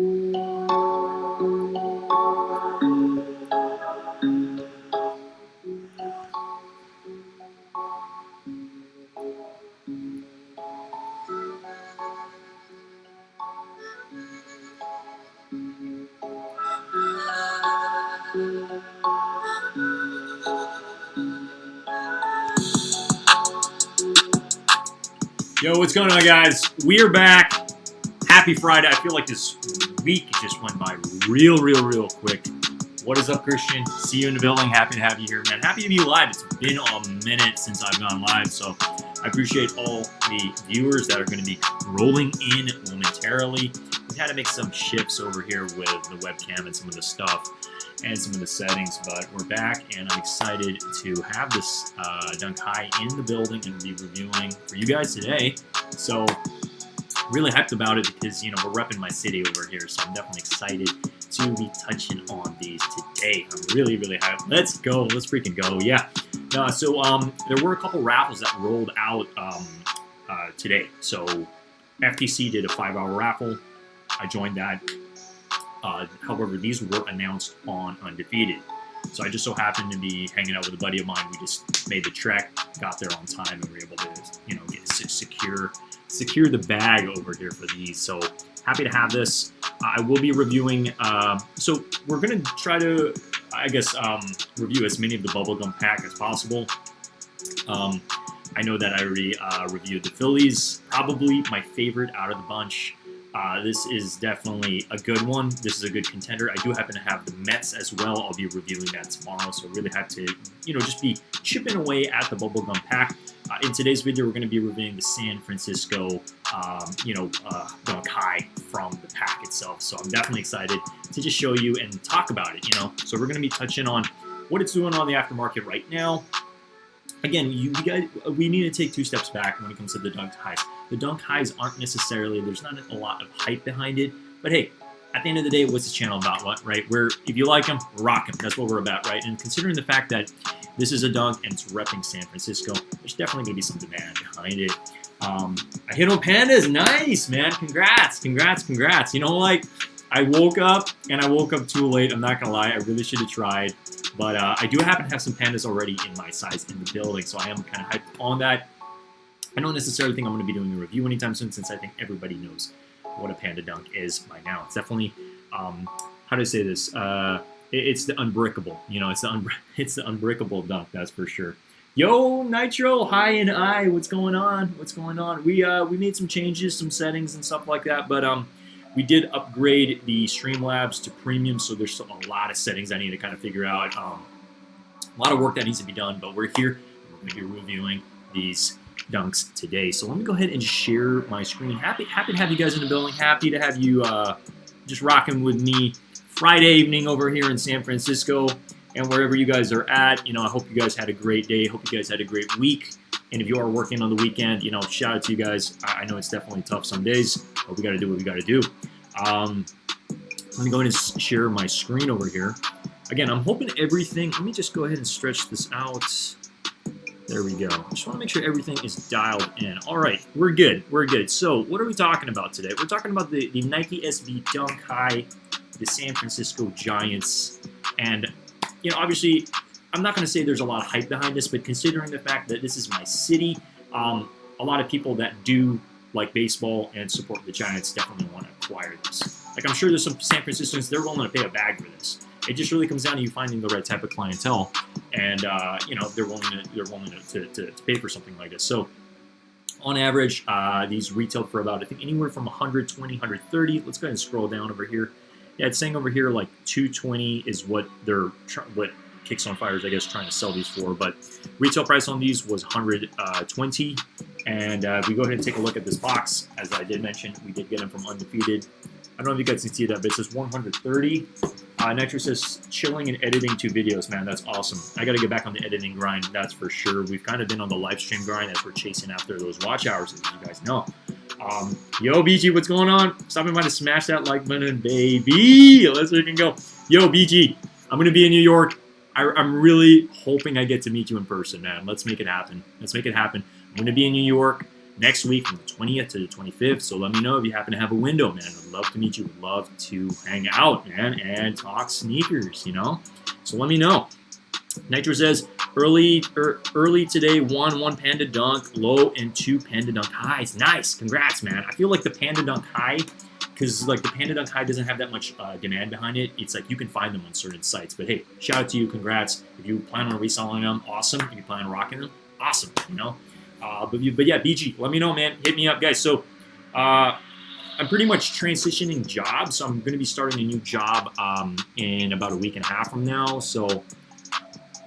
Yo, what's going on, guys? We are back. Happy Friday. I feel like this week just went by real quick. What is up, Christian? See you in the building. Happy to have you here, man. Happy to be live. It's been a minute since I've gone live, so I appreciate all the viewers that are going to be rolling in momentarily. We had to make some shifts over here with the webcam and some of the stuff and some of the settings, but we're back, and I'm excited to have this Dunk High in the building and be reviewing for you guys today. So really hyped about it because, you know, we're repping my city over here, so I'm definitely excited to be touching on these today. I'm really hyped. Let's go. Let's freaking go. Yeah. So there were a couple raffles that rolled out today. So FTC did a 5-hour raffle. I joined that. However, these were announced on Undefeated. So I just so happened to be hanging out with a buddy of mine. We just made the trek, got there on time, and we were able to, you know, get secure the bag over here for these. So happy to have this. I will be reviewing. So we're gonna try to, I guess, review as many of the bubblegum pack as possible. I know that I already reviewed the Phillies, probably my favorite out of the bunch. This is definitely a good one. This is a good contender. I do happen to have the Mets as well. I'll be reviewing that tomorrow, so really have to, you know, just be chipping away at the bubblegum pack. In today's video, we're going to be reviewing the San Francisco, Dunk High from the pack itself. So I'm definitely excited to just show you and talk about it, you know. So we're going to be touching on what it's doing on the aftermarket right now. Again, you guys, we need to take 2 steps back when it comes to the Dunk Highs. The Dunk Highs aren't necessarily, there's not a lot of hype behind it, but hey, at the end of the day, what's this channel about, what, right? Where if you like them, rock them. That's what we're about, right? And considering the fact that this is a dunk and it's repping San Francisco, there's definitely gonna be some demand behind it. I hit on Pandas, nice, man, congrats. You know, like, I woke up too late, I'm not gonna lie, I really should have tried. But I do happen to have some Pandas already in my size in the building, so I am kind of hyped on that. I don't necessarily think I'm going to be doing a review anytime soon, since I think everybody knows what a Panda Dunk is by now. It's definitely, how do I say this? It's the unbreakable. You know, it's the unbreakable dunk, that's for sure. Yo, Nitro, hi and I, what's going on? What's going on? We made some changes, some settings and stuff like that, but we did upgrade the Streamlabs to premium, so there's still a lot of settings I need to kind of figure out. A lot of work that needs to be done, but we're here. We're going to be reviewing these dunks today. So let me go ahead and share my screen. Happy to have you guys in the building. Happy to have you just rocking with me Friday evening over here in San Francisco and wherever you guys are at. You know, I hope you guys had a great day. Hope you guys had a great week. And if you are working on the weekend, you know, shout out to you guys. I know it's definitely tough some days, but we got to do what we got to do. Let me go ahead and share my screen over here. Again, I'm hoping everything, let me just go ahead and stretch this out. There we go. I just want to make sure everything is dialed in. All right, we're good. We're good. So what are we talking about today? We're talking about the Nike SB Dunk High, the San Francisco Giants. And, you know, obviously, I'm not going to say there's a lot of hype behind this, but considering the fact that this is my city, a lot of people that do like baseball and support the Giants definitely want to acquire this. Like, I'm sure there's some San Franciscans, they're willing to pay a bag for this. It just really comes down to you finding the right type of clientele, and you know, they're willing to pay for something like this. So, on average, these retail for about, I think, anywhere from 120, 130. Let's go ahead and scroll down over here. Yeah, it's saying over here like 220 is what what Kicks on Fire is, I guess, trying to sell these for. But retail price on these was 120. And if we go ahead and take a look at this box, as I did mention, we did get them from Undefeated. I don't know if you guys can see that, but it says 130. Nitro says, chilling and editing 2 videos, man. That's awesome. I got to get back on the editing grind, that's for sure. We've kind of been on the live stream grind as we're chasing after those watch hours, as you guys know. Yo, BG, what's going on? Stopping by to smash that like button, baby. Let's freaking go. Yo, BG, I'm going to be in New York. I'm really hoping I get to meet you in person, man. Let's make it happen. Let's make it happen. I'm going to be in New York. next week from the 20th to the 25th. So let me know if you happen to have a window, man. I'd love to meet you. Would love to hang out, man, and talk sneakers, So let me know. Nitro says, early today, one Panda Dunk low and 2 Panda Dunk highs. Nice. Congrats, man. I feel like the Panda Dunk high, because like the Panda Dunk high doesn't have that much demand behind it. It's like you can find them on certain sites. But hey, shout out to you. Congrats. If you plan on reselling them, awesome. If you plan on rocking them, awesome. But yeah, BG, let me know, man. Hit me up, guys. So I'm pretty much transitioning jobs. So I'm going to be starting a new job in about a week and a half from now. So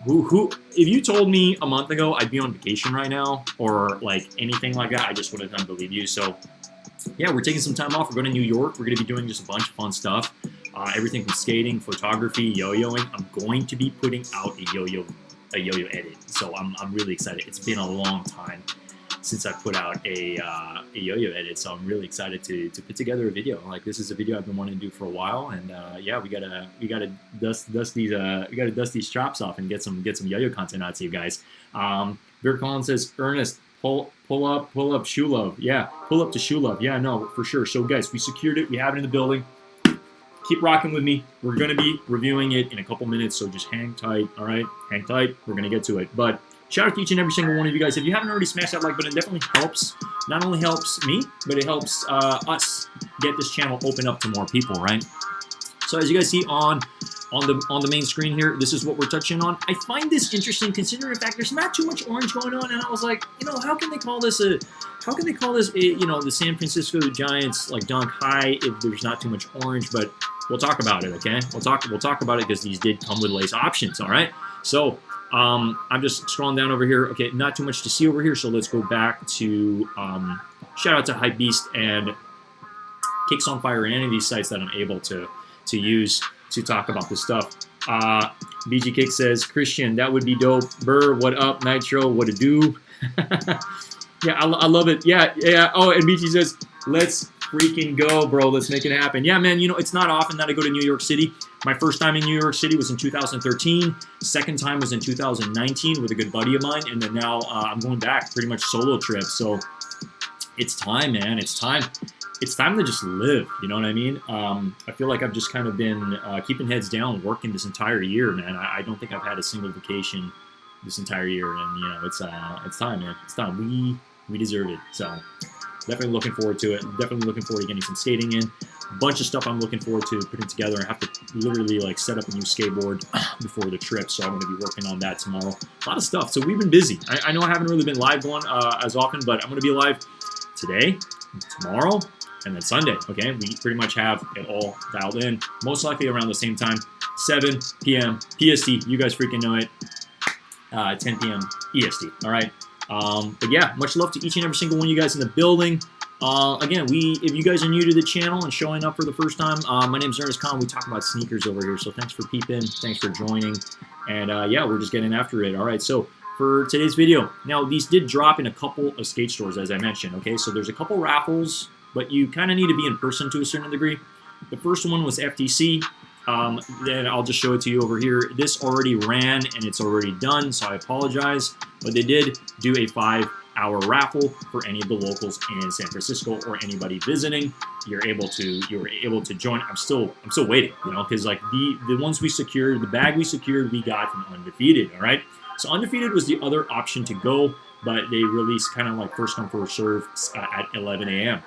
if you told me a month ago I'd be on vacation right now or like anything like that, I just wouldn't have believed you. So yeah, we're taking some time off. We're going to New York. We're going to be doing just a bunch of fun stuff. Everything from skating, photography, yo-yoing. I'm going to be putting out a yo-yo edit. So I'm really excited. It's been a long time since I put out a yo-yo edit, so I'm really excited to put together a video. Like, this is a video I've been wanting to do for a while, and yeah, we gotta dust these chops off and get some yo-yo content out to you guys. Beer Collins says, Ernest, pull up shoe love. Yeah, pull up to shoe love. Yeah, no, for sure. So guys, we secured it. We have it in the building. Keep rocking with me. We're gonna be reviewing it in a couple minutes, so just hang tight. All right, hang tight. We're gonna get to it, but. Shout out to each and every single one of you guys. If you haven't already smashed that like button, it definitely helps. Not only helps me, but it helps us get this channel open up to more people, right? So as you guys see on the main screen here, this is what we're touching on. I find this interesting considering the fact there's not too much orange going on, and I was like, how can they call this the San Francisco Giants like dunk high if there's not too much orange? But we'll talk about it, okay? We'll talk about it because these did come with lace options, all right? So. I'm just scrolling down over here. Okay, not too much to see over here, so let's go back to shout out to Hypebeast and Kicks on Fire and any of these sites that I'm able to use to talk about this stuff. BG Kick says, Christian, that would be dope. Burr, what up? Nitro, what to do? Yeah, I love it. Yeah. Oh, and BG says, let's freaking go, bro. Let's make it happen. Yeah, man, it's not often that I go to New York City. My first time in New York City was in 2013. Second time was in 2019 with a good buddy of mine. And then now I'm going back, pretty much solo trip. So it's time, man. It's time. It's time to just live. You know what I mean? I feel like I've just kind of been keeping heads down, working this entire year, man. I don't think I've had a single vacation this entire year. And, it's time, man. It's time. We deserve it. So definitely looking forward to it. Definitely looking forward to getting some skating in. A bunch of stuff I'm looking forward to putting together. I have to literally like set up a new skateboard before the trip, so I'm going to be working on that tomorrow. A lot of stuff. So we've been busy. I know I haven't really been live going as often, but I'm going to be live today, tomorrow, and then Sunday. Okay, we pretty much have it all dialed in. Most likely around the same time, 7 p.m. PST. You guys freaking know it. 10 p.m. EST. All right. But yeah, much love to each and every single one of you guys in the building. Again, if you guys are new to the channel and showing up for the first time, my name's Ernest Khan. We talk about sneakers over here, so thanks for peeping, thanks for joining, and yeah, we're just getting after it. All right, so for today's video, now these did drop in a couple of skate stores, as I mentioned. Okay, so there's a couple Raffles, but you kind of need to be in person to a certain degree. The first one was FTC. Then I'll just show it to you over here. This already ran and it's already done, so I apologize. But they did do a 5-hour raffle for any of the locals in San Francisco or anybody visiting. You were able to join. I'm still waiting, because like the ones we secured, the bag we secured, we got from Undefeated. All right, so Undefeated was the other option to go, but they released kind of like first come first serve at 11 a.m.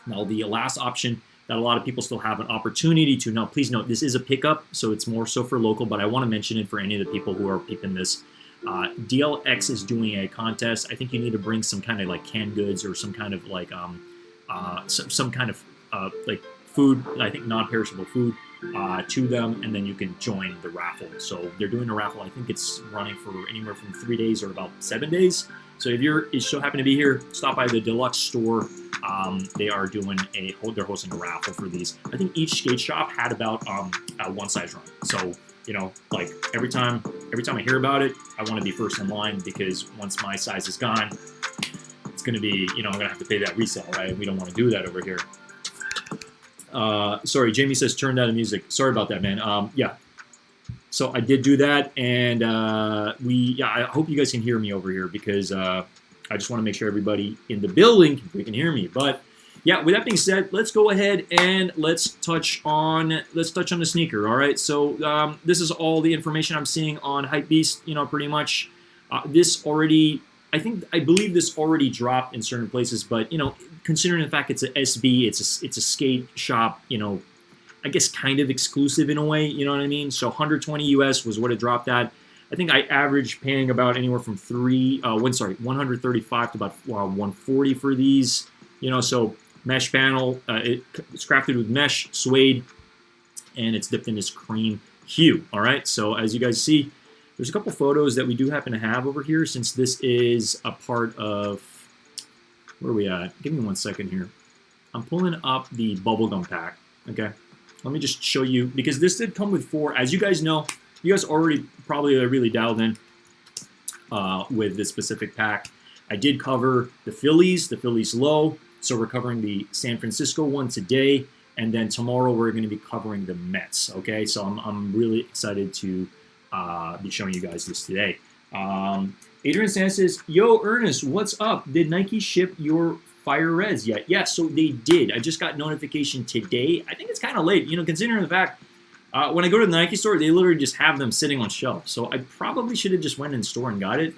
Now the last option that a lot of people still have an opportunity to. Now, please note, this is a pickup, so it's more so for local, but I want to mention it for any of the people who are peeping this. DLX is doing a contest. I think you need to bring some kind of like canned goods or some kind of like some kind of like food, I think non-perishable food, to them, and then you can join the raffle. So they're doing a raffle. I think it's running for anywhere from 3 days or about 7 days. So if you so happen to be here, stop by the Deluxe store. They're hosting a raffle for these. I think each skate shop had about one size run. So like every time I hear about it, I want to be first in line, because once my size is gone, it's going to be I'm going to have to pay that resale, right? We don't want to do that over here. Sorry, Jamie says turn down the music. Sorry about that, man. Yeah. So I did do that, and I hope you guys can hear me over here, because I just want to make sure everybody in the building can hear me. But yeah, with that being said, let's go ahead and let's touch on the sneaker. All right, so this is all the information I'm seeing on Hypebeast. You know, pretty much this already. I believe this already dropped in certain places, but you know, considering the fact it's a SB, it's a skate shop. You know, I guess kind of exclusive in a way. You know what I mean? So 120 US was what it dropped at. I think I averaged paying about anywhere from 135 to about 140 for these. You know, so mesh panel. It's crafted with mesh suede, and it's dipped in this cream hue. All right. So as you guys see, there's a couple photos that we do happen to have over here, since this is a part of. Where are we at? Give me 1 second here. I'm pulling up the bubblegum pack. Okay. Let me just show you, because this did come with 4. As you guys know, you guys already probably are really dialed in with this specific pack. I did cover the Phillies low. So we're covering the San Francisco one today, and then tomorrow we're going to be covering the Mets. Okay, so I'm really excited to be showing you guys this today. Adrian Sands says, "Yo, Ernest, what's up? Did Nike ship your Fire Reds yet?" Yeah, so they did. I just got notification today. I think it's kind of late, you know, considering the fact when I go to the Nike store, they literally just have them sitting on shelves. So I probably should have just went in the store and got it.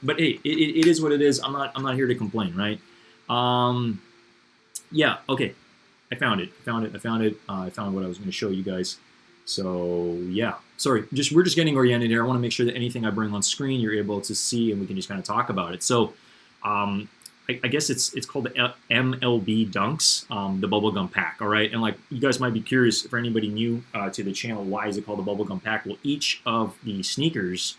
But hey, it is what it is. I'm not here to complain, right? Yeah, okay. I found it. I found what I was going to show you guys. So yeah, sorry. We're just getting oriented here. I want to make sure that anything I bring on screen you're able to see, and we can just kind of talk about it. So I guess it's called the MLB Dunks, the bubblegum pack. All right, and like you guys might be curious, for anybody new to the channel, why is it called the bubblegum pack? Well, each of the sneakers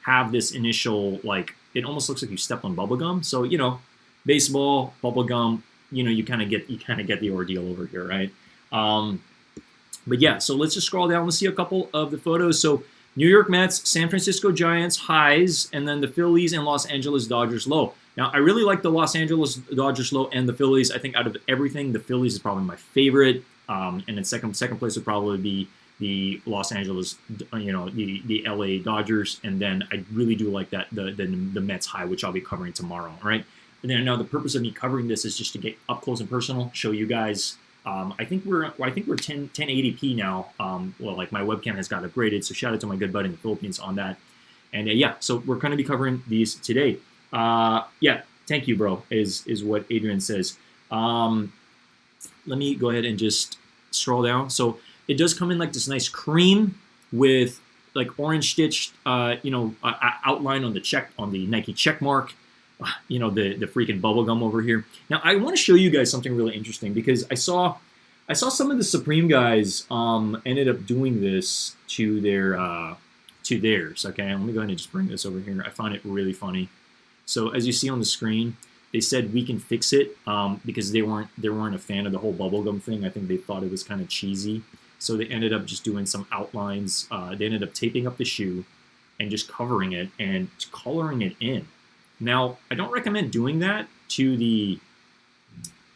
have this initial, like, it almost looks like you stepped on bubblegum. So you know, baseball, bubblegum. You know, you kind of get the ordeal over here, right? But yeah, so let's just scroll down. Let's see a couple of the photos. So New York Mets, San Francisco Giants highs, and then the Phillies and Los Angeles Dodgers low. Now, I really like the Los Angeles Dodgers low and the Phillies. I think out of everything, the Phillies is probably my favorite. And in second place would probably be the Los Angeles, you know, the LA Dodgers. And then I really do like that the Mets high, which I'll be covering tomorrow. All right. And then now the purpose of me covering this is just to get up close and personal, show you guys. I think we're 1080p now. Well, like my webcam has got upgraded, so shout out to my good buddy in the Philippines on that. And yeah, so we're going to be covering these today. Yeah, thank you, bro. Is what Adrian says. Let me go ahead and just scroll down. So it does come in like this nice cream with like orange stitched, you know, outline on the Nike check mark. You know, the freaking bubble gum over here. Now I want to show you guys something really interesting, because I saw some of the Supreme guys ended up doing this to theirs. Okay, let me go ahead and just bring this over here. I found it really funny. So as you see on the screen, they said we can fix it because they weren't a fan of the whole bubblegum thing. I think they thought it was kind of cheesy. So they ended up just doing some outlines. They ended up taping up the shoe and just covering it and coloring it in. Now, I don't recommend doing that to the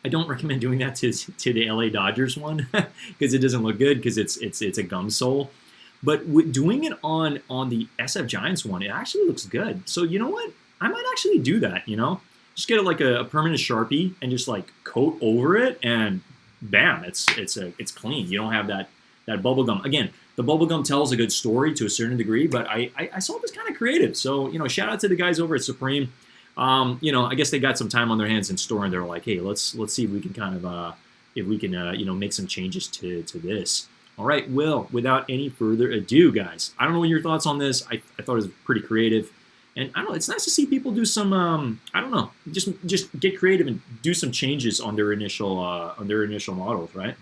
LA Dodgers one because it doesn't look good, because it's a gum sole. But doing it on the SF Giants one, it actually looks good. So you know what? I might actually do that. You know, just get like a permanent Sharpie and just like coat over it, and bam, it's clean. You don't have that bubble gum again. The bubblegum tells a good story to a certain degree, but I saw this kind of creative. So, you know, shout out to the guys over at Supreme. You know, I guess they got some time on their hands in store, and they're like, hey, let's see if we can kind of, you know, make some changes to this. All right, well, without any further ado, guys, I don't know what your thoughts on this. I thought it was pretty creative. And I don't know, it's nice to see people do some, I don't know, just get creative and do some changes on their initial models, right?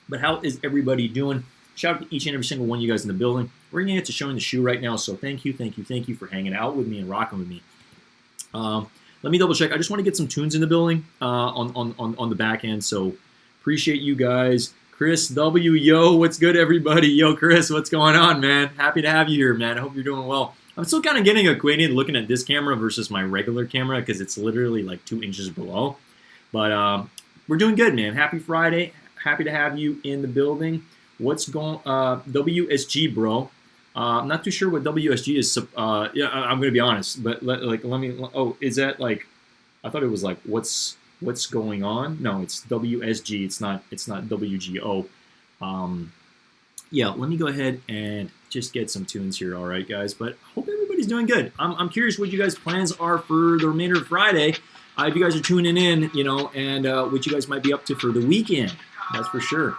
But how is everybody doing? Shout out to each and every single one of you guys in the building. We're going to get to showing the shoe right now, so thank you for hanging out with me and rocking with me. Let me double check. I just want to get some tunes in the building on the back end, so appreciate you guys. Chris W, yo, what's good, everybody? Yo, Chris, what's going on, man? Happy to have you here, man. I hope you're doing well. I'm still kind of getting acquainted looking at this camera versus my regular camera, because it's literally like 2 inches below. But we're doing good, man. Happy Friday. Happy to have you in the building. What's going WSG, bro? I'm not too sure what WSG is. Yeah, I'm gonna be honest, but let me. Oh, is that like? I thought it was like what's going on? No, it's WSG. It's not WGO. Yeah, let me go ahead and just get some tunes here. All right, guys. But hope everybody's doing good. I'm curious what you guys' plans are for the remainder of Friday. If you guys are tuning in, and what you guys might be up to for the weekend. That's for sure.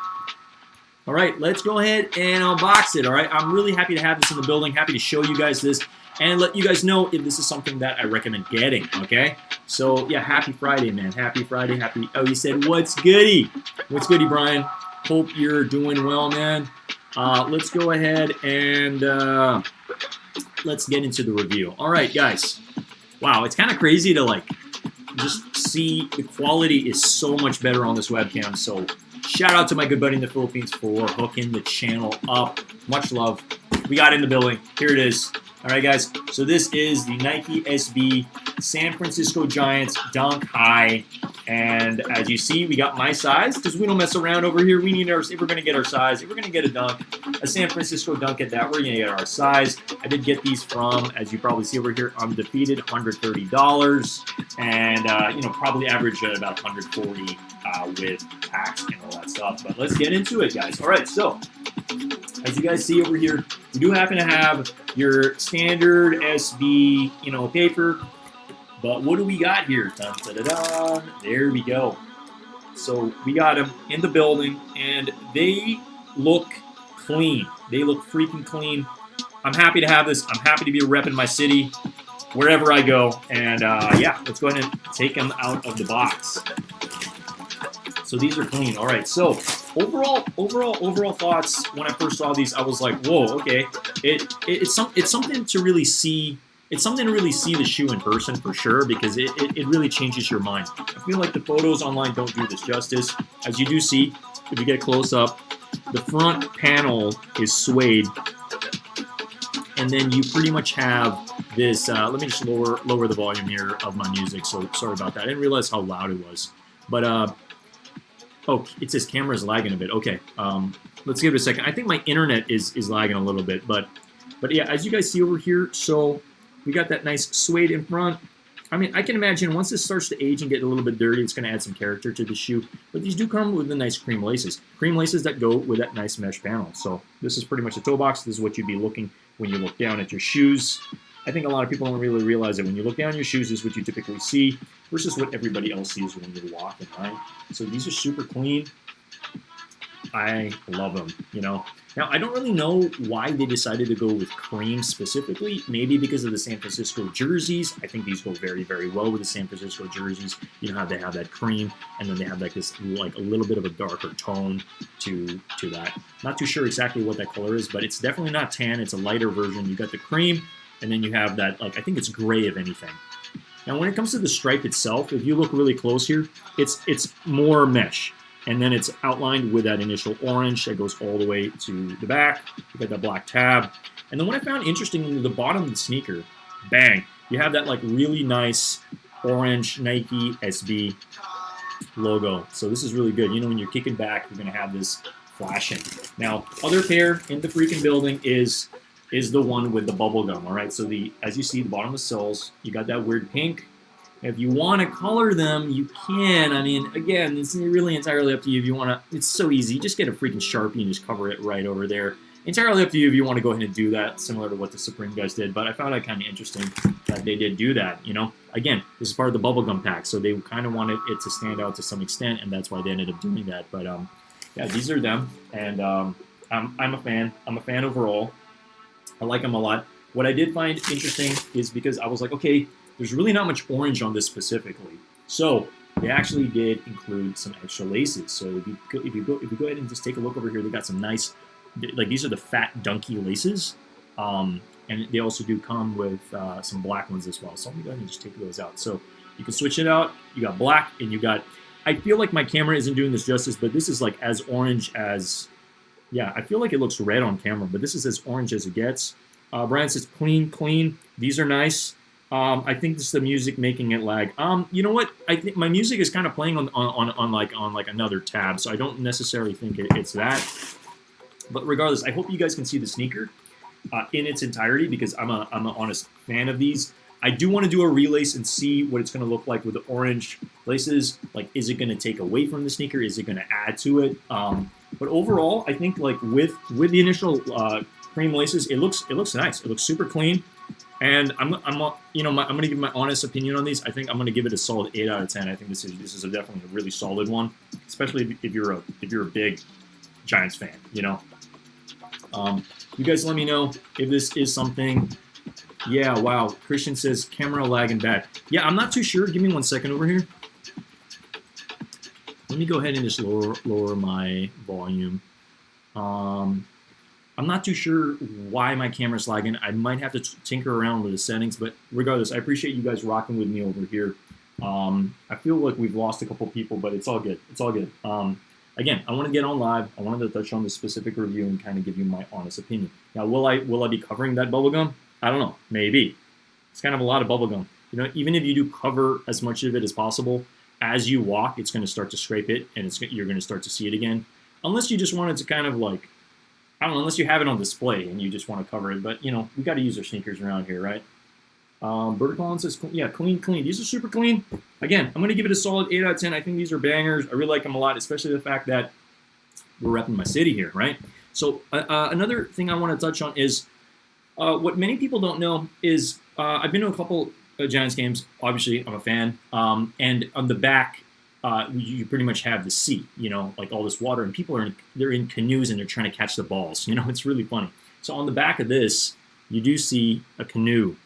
All right, let's go ahead and unbox it, all right? I'm really happy to have this in the building, happy to show you guys this, and let you guys know if this is something that I recommend getting, okay? So, yeah, happy Friday, man. Happy Friday, happy... Oh, he said, what's goody? What's goody, Brian? Hope you're doing well, man. Let's go ahead and let's get into the review. All right, guys. Wow, it's kind of crazy to, just see the quality is so much better on this webcam, so... Shout out to my good buddy in the Philippines for hooking the channel up. Much love. We got in the building. Here it is. All right, guys. So this is the Nike SB San Francisco Giants Dunk High. And as you see, we got my size because we don't mess around over here. We need our, if we're going to get our size, if we're going to get a dunk, a San Francisco dunk at that, we're going to get our size. I did get these from, as you probably see over here, Undefeated, $130. And, probably average at about 140 with tax and all that stuff. But let's get into it, guys. All right, so as you guys see over here, we do happen to have your standard SB, paper. But what do we got here? Dun, da, da, da. There we go. So we got them in the building, and they look clean. They look freaking clean. I'm happy to have this. I'm happy to be repping my city wherever I go. And yeah, let's go ahead and take them out of the box. So these are clean. All right. So overall thoughts when I first saw these, I was like, whoa, okay. It's something to really see. It's something to really see the shoe in person for sure, because it really changes your mind. I feel like the photos online don't do this justice. As you do see, if you get close up, the front panel is suede, and then you pretty much have this. Let me just lower the volume here of my music. So sorry about that. I didn't realize how loud it was. But oh, it says camera is lagging a bit. Okay, let's give it a second. I think my internet is lagging a little bit, but yeah, as you guys see over here, so. We got that nice suede in front. I mean, I can imagine once this starts to age and get a little bit dirty, it's going to add some character to the shoe. But these do come with the nice cream laces. Cream laces that go with that nice mesh panel. So this is pretty much a toe box. This is what you'd be looking when you look down at your shoes. I think a lot of people don't really realize that when you look down at your shoes, this is what you typically see versus what everybody else sees when you're walking, right? So these are super clean. I love them, Now, I don't really know why they decided to go with cream specifically. Maybe because of the San Francisco jerseys. I think these go very, very well with the San Francisco jerseys. You know how they have that cream, and then they have this a little bit of a darker tone to that. Not too sure exactly what that color is, but it's definitely not tan. It's a lighter version. You got the cream, and then you have that, I think it's gray, if anything. Now, when it comes to the stripe itself, if you look really close here, it's more mesh. And then it's outlined with that initial orange that goes all the way to the back. You got that black tab. And then what I found interesting in the bottom of the sneaker, bang, you have that really nice orange Nike SB logo. So this is really good. When you're kicking back, you're going to have this flashing. Now, other pair in the freaking building is the one with the bubble gum, all right? So as you see, the bottom of the soles, you got that weird pink. If you want to color them, you can. I mean, again, it's really entirely up to you if you want to. It's so easy. Just get a freaking Sharpie and just cover it right over there. Entirely up to you if you want to go ahead and do that, similar to what the Supreme guys did. But I found it kind of interesting that they did do that, Again, this is part of the bubblegum pack, so they kind of wanted it to stand out to some extent, and that's why they ended up doing that. But, yeah, these are them, and I'm a fan. I'm a fan overall. I like them a lot. What I did find interesting is because I was like, okay, there's really not much orange on this specifically. So they actually did include some extra laces. So if you go ahead and just take a look over here, they got some nice, these are the fat dunky laces. And they also do come with some black ones as well. So let me go ahead and just take those out. So you can switch it out. You got black and you got, I feel like my camera isn't doing this justice, but this is as orange as, yeah, I feel like it looks red on camera, but this is as orange as it gets. Brian says clean. These are nice. I think this is the music making it lag. You know what? I think my music is kind of playing on another tab, so I don't necessarily think it's that. But regardless, I hope you guys can see the sneaker. in its entirety because I'm an honest fan of these. I do want to do a relace and see what it's going to look like with the orange laces. Like, is it going to take away from the sneaker? Is it going to add to it? But overall, I think like with the initial cream laces, it looks nice. It looks super clean. And I'm going to give my honest opinion on these. I think I'm going to give it a solid 8 out of 10. I think this is definitely a really solid one, especially if you're a big Giants fan. You guys let me know if this is something. Yeah, wow. Christian says camera lagging bad. Yeah, I'm not too sure. Give me 1 second over here. Let me go ahead and just lower my volume. I'm not too sure why my camera's lagging. I might have to tinker around with the settings, but regardless, I appreciate you guys rocking with me over here. I feel like we've lost a couple people, but it's all good. It's all good. Again, I want to get on live. I wanted to touch on the specific review and kind of give you my honest opinion. Now, will I be covering that bubblegum? I don't know. Maybe. It's kind of a lot of bubblegum. Even if you do cover as much of it as possible, as you walk, it's going to start to scrape it, and you're going to start to see it again. Unless you just wanted to kind of like, I don't know, unless you have it on display and you just want to cover it. But, we got to use our sneakers around here, right? Bert Collins says, yeah, clean. These are super clean. Again, I'm going to give it a solid 8 out of 10. I think these are bangers. I really like them a lot, especially the fact that we're repping my city here, right? So another thing I want to touch on is what many people don't know is I've been to a couple Giants games. Obviously, I'm a fan. And on the back, you pretty much have the sea, like all this water, and people they're in canoes and they're trying to catch the balls. It's really funny. So on the back of this, you do see a canoe.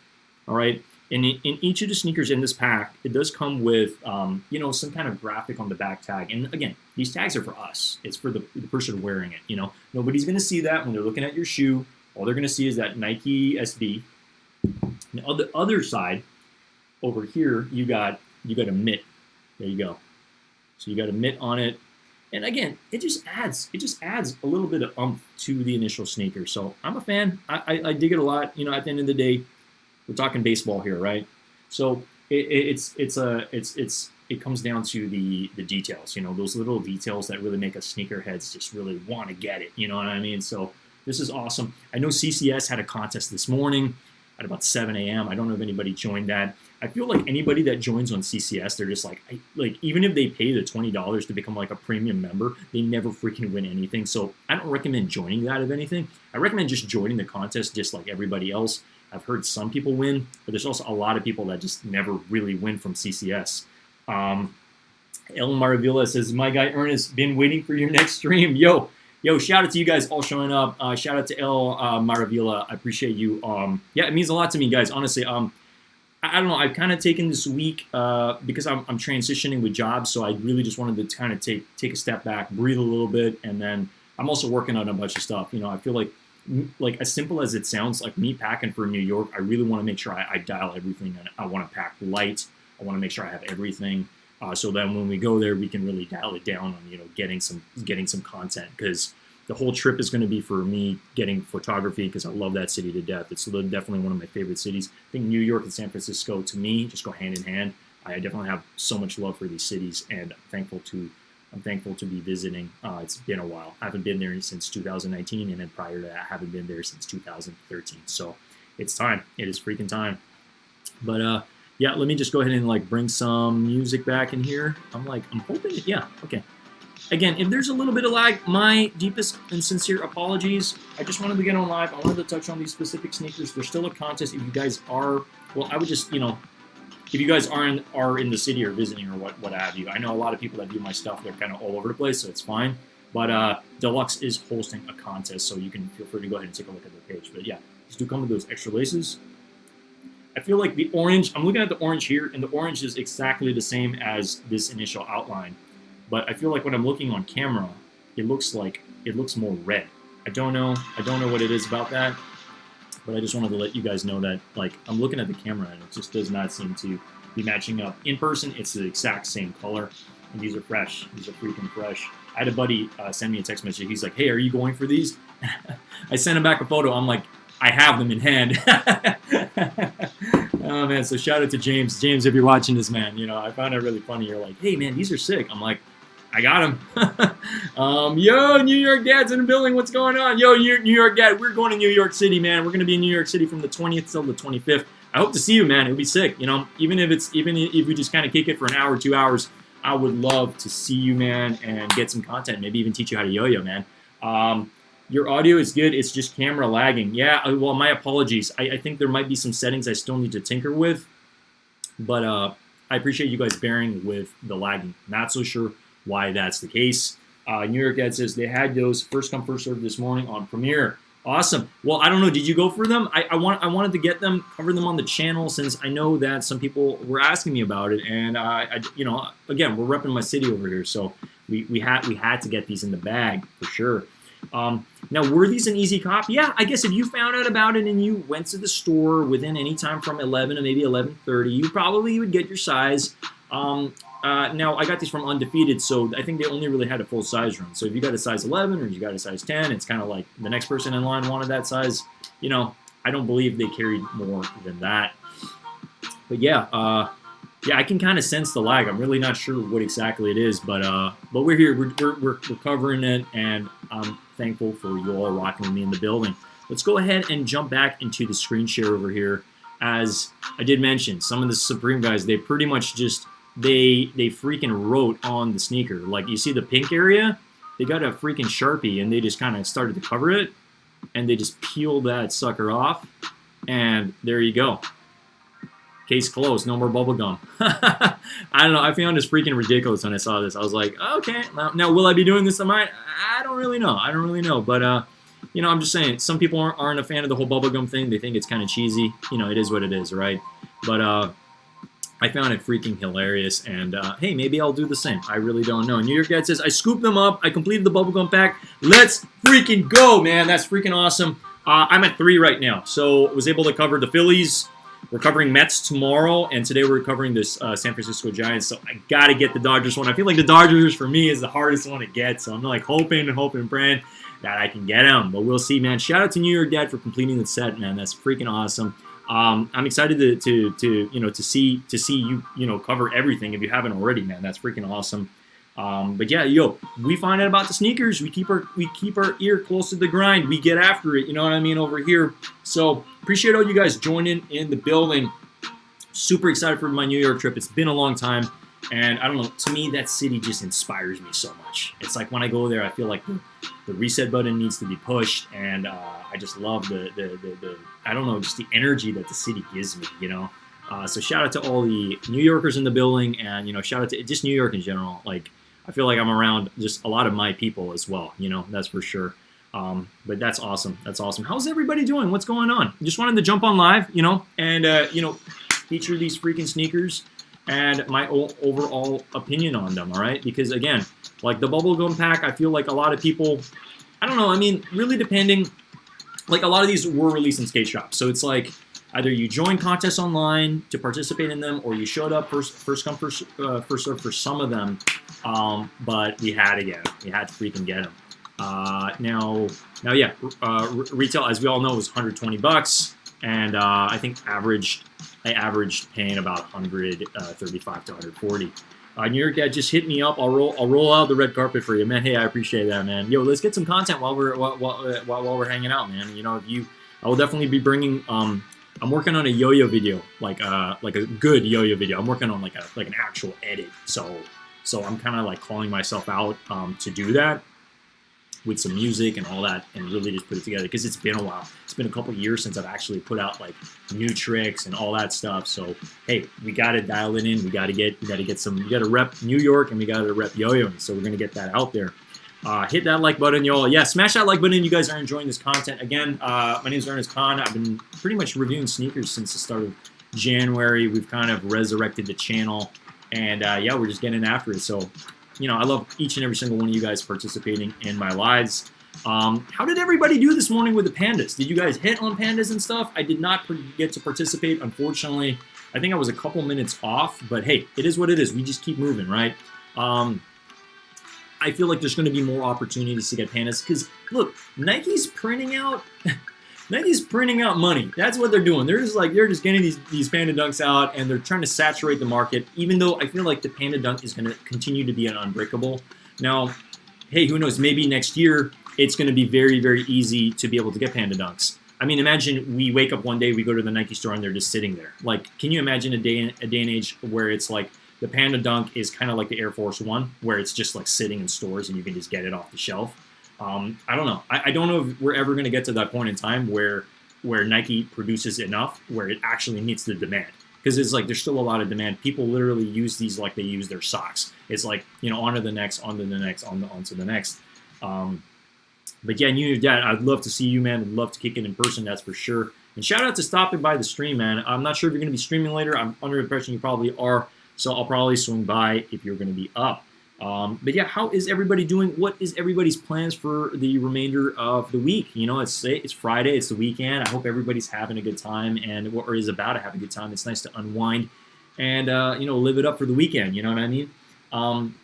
All right. And in each of the sneakers in this pack, it does come with, some kind of graphic on the back tag. And again, these tags are for us. It's for the person wearing it. Nobody's going to see that when they're looking at your shoe. All they're going to see is that Nike SB. And on the other side, over here, you got a mitt. There you go. So you got a mitt on it. And again, it just adds a little bit of oomph to the initial sneaker. So I'm a fan. I dig it a lot. At the end of the day, we're talking baseball here, right? So it comes down to the details, those little details that really make us sneakerheads just really want to get it. You know what I mean? So this is awesome. I know CCS had a contest this morning at about 7 a.m. I don't know if anybody joined that. I feel like anybody that joins on CCS, they're just like even if they pay the $20 to become like a premium member, they never freaking win anything. So I don't recommend joining that, if anything. I recommend just joining the contest just like everybody else. I've heard some people win, but there's also a lot of people that just never really win from CCS. El Maravilla says, my guy Ernest, been waiting for your next stream. Yo, shout out to you guys all showing up. Shout out to El Maravilla. I appreciate you. Yeah, it means a lot to me, guys. Honestly, I don't know. I've kind of taken this week because I'm transitioning with jobs, so I really just wanted to kind of take a step back, breathe a little bit, and then I'm also working on a bunch of stuff. I feel like as simple as it sounds, like me packing for New York, I really want to make sure I dial everything in. I want to pack light. I want to make sure I have everything, so that when we go there, we can really dial it down on getting some content, because the whole trip is going to be for me getting photography, because I love that city to death. It's definitely one of my favorite cities. I think New York and San Francisco, to me, just go hand in hand. I definitely have so much love for these cities, and I'm thankful to be visiting. It's been a while. I haven't been there since 2019, and then prior to that, I haven't been there since 2013. So it's time. It is freaking time. But yeah, let me just go ahead and bring some music back in here. I'm hoping, yeah, okay. Again, if there's a little bit of lag, my deepest and sincere apologies. I just wanted to get on live. I wanted to touch on these specific sneakers. There's still a contest. If you guys are, well, I would just, if you guys are in the city or visiting or what have you. I know a lot of people that view my stuff, they're kind of all over the place, so it's fine. But Deluxe is hosting a contest, so you can feel free to go ahead and take a look at their page. But yeah, just do come with those extra laces. I feel like the orange, I'm looking at the orange here, and the orange is exactly the same as this initial outline. But I feel like when I'm looking on camera, it looks more red. I don't know what it is about that, but I just wanted to let you guys know that I'm looking at the camera and it just does not seem to be matching up. In person, it's the exact same color, and these are fresh. These are freaking fresh. I had a buddy send me a text message. He's like, "Hey, are you going for these?" I sent him back a photo. I'm like, I have them in hand. Oh man, so shout out to James. James, if you're watching this, man, I found it really funny. You're like, "Hey man, these are sick." I'm like, I got him. Yo, New York Dad's in the building. What's going on? Yo, New York Dad, we're going to New York City, man. We're going to be in New York City from the 20th till the 25th. I hope to see you, man. It would be sick, you know. Even if we just kind of kick it for an hour, 2 hours, I would love to see you, man, and get some content. Maybe even teach you how to yo-yo, man. Your audio is good. It's just camera lagging. Yeah, well, my apologies. I think there might be some settings I still need to tinker with. But I appreciate you guys bearing with the lagging. Not so sure why that's the case. New York Dad says they had those first come first serve this morning on Premiere. Awesome. Well, I don't know. Did you go for them? I wanted to get them, cover them on the channel, since I know that some people were asking me about it, and you know, again, we're repping my city over here, so we had to get these in the bag for sure. Now, were these an easy cop? Yeah, I guess if you found out about it and you went to the store within any time from 11 to maybe 11:30, you probably would get your size. Now, I got these from Undefeated, so I think they only really had a full size run. So if you got a size 11 or you got a size 10, it's kind of like the next person in line wanted that size. You know, I don't believe they carried more than that. But yeah, I can kind of sense the lag. I'm really not sure what exactly it is, but we're here. We're covering it, and I'm thankful for you all rocking with me in the building. Let's go ahead and jump back into the screen share over here. As I did mention, some of the Supreme guys, they pretty much just they freaking wrote on the sneaker. Like, you see the pink area, they got a freaking Sharpie and they just kind of started to cover it, and they just peeled that sucker off, and there you go. Case closed. No more bubble gum. I don't know. I found this freaking ridiculous when I saw this. I was like, okay, now will I be doing this on mine? I don't really know. But you know, I'm just saying, some people aren't a fan of the whole bubblegum thing. They think it's kind of cheesy. You know, it is what it is, right? But I found it freaking hilarious, and hey, maybe I'll do the same. I really don't know. New York Dad says, I scooped them up. I completed the bubblegum pack. Let's freaking go, man. That's freaking awesome. I'm at 3 right now, so was able to cover the Phillies. We're covering Mets tomorrow, and today we're covering this San Francisco Giants, so I got to get the Dodgers one. I feel like the Dodgers, for me, is the hardest one to get, so I'm like hoping, praying that I can get them, but we'll see, man. Shout out to New York Dad for completing the set, man. That's freaking awesome. I'm excited to see you cover everything if you haven't already, man. That's freaking awesome. But yeah, yo, we find out about the sneakers. We keep our ear close to the grind. We get after it. You know what I mean, over here. So appreciate all you guys joining in the building. Super excited for my New York trip. It's been a long time, and I don't know. To me, that city just inspires me so much. It's like when I go there, I feel like the reset button needs to be pushed, and I just love the I don't know, just the energy that the city gives me. You know. So shout out to all the New Yorkers in the building, and shout out to just New York in general. Like, I feel like I'm around just a lot of my people as well, that's for sure. But that's awesome. That's awesome. How's everybody doing? What's going on? Just wanted to jump on live, and, feature these freaking sneakers and my overall opinion on them, all right? Because, again, like the bubblegum pack, I feel like a lot of people, I don't know, I mean, really depending, like a lot of these were released in skate shops. So it's like, either you join contests online to participate in them, or you showed up first come, first serve for some of them. But we had to get them. We had to freaking get them. Now, yeah, retail, as we all know, was $120, and I think I averaged paying about 135 to 140. New York Dad, just hit me up. I'll roll out the red carpet for you, man. Hey, I appreciate that, man. Yo, let's get some content while we're hanging out, man. I will definitely be bringing. I'm working on a yo-yo video, like a good yo-yo video. I'm working on like an actual edit. So I'm kind of like calling myself out to do that with some music and all that, and really just put it together, because it's been a while. It's been a couple years since I've actually put out like new tricks and all that stuff. So hey, we got to dial it in. We got to get some. We got to rep New York, and we got to rep yo-yoing. So we're gonna get that out there. Hit that like button, y'all. Yeah, smash that like button. You guys are enjoying this content. Again, my name is Ernest Khan. I've been pretty much reviewing sneakers since the start of January. We've kind of resurrected the channel, and yeah, we're just getting after it. So, I love each and every single one of you guys participating in my lives. How did everybody do this morning with the pandas? Did you guys hit on pandas and stuff? I did not get to participate, unfortunately. I think I was a couple minutes off, but hey, it is what it is. We just keep moving, right? I feel like there's going to be more opportunities to get pandas, because look, Nike's printing out Nike's printing out money. That's what they're doing. They're just getting these Panda Dunks out, and they're trying to saturate the market. Even though I feel like the Panda Dunk is going to continue to be an unbreakable. Now, hey, who knows? Maybe next year it's going to be very, very easy to be able to get Panda Dunks. I mean, imagine we wake up one day, we go to the Nike store, and they're just sitting there. Like, can you imagine a day and age where it's like the Panda Dunk is kind of like the Air Force One, where it's just like sitting in stores and you can just get it off the shelf? I don't know. I don't know if we're ever going to get to that point in time where Nike produces enough where it actually meets the demand. Because it's like there's still a lot of demand. People literally use these like they use their socks. It's like, you know, on to the next, on to the next, on to the next. But yeah, you, Dad, I'd love to see you, man. I'd love to kick it in person, that's for sure. And shout out to stopping by the stream, man. I'm not sure if you're going to be streaming later. I'm under the impression you probably are. So I'll probably swing by if you're going to be up. But yeah, how is everybody doing? What is everybody's plans for the remainder of the week? You know, it's Friday, it's the weekend. I hope everybody's having a good time or is about to have a good time. It's nice to unwind and, you know, live it up for the weekend. You know what I mean?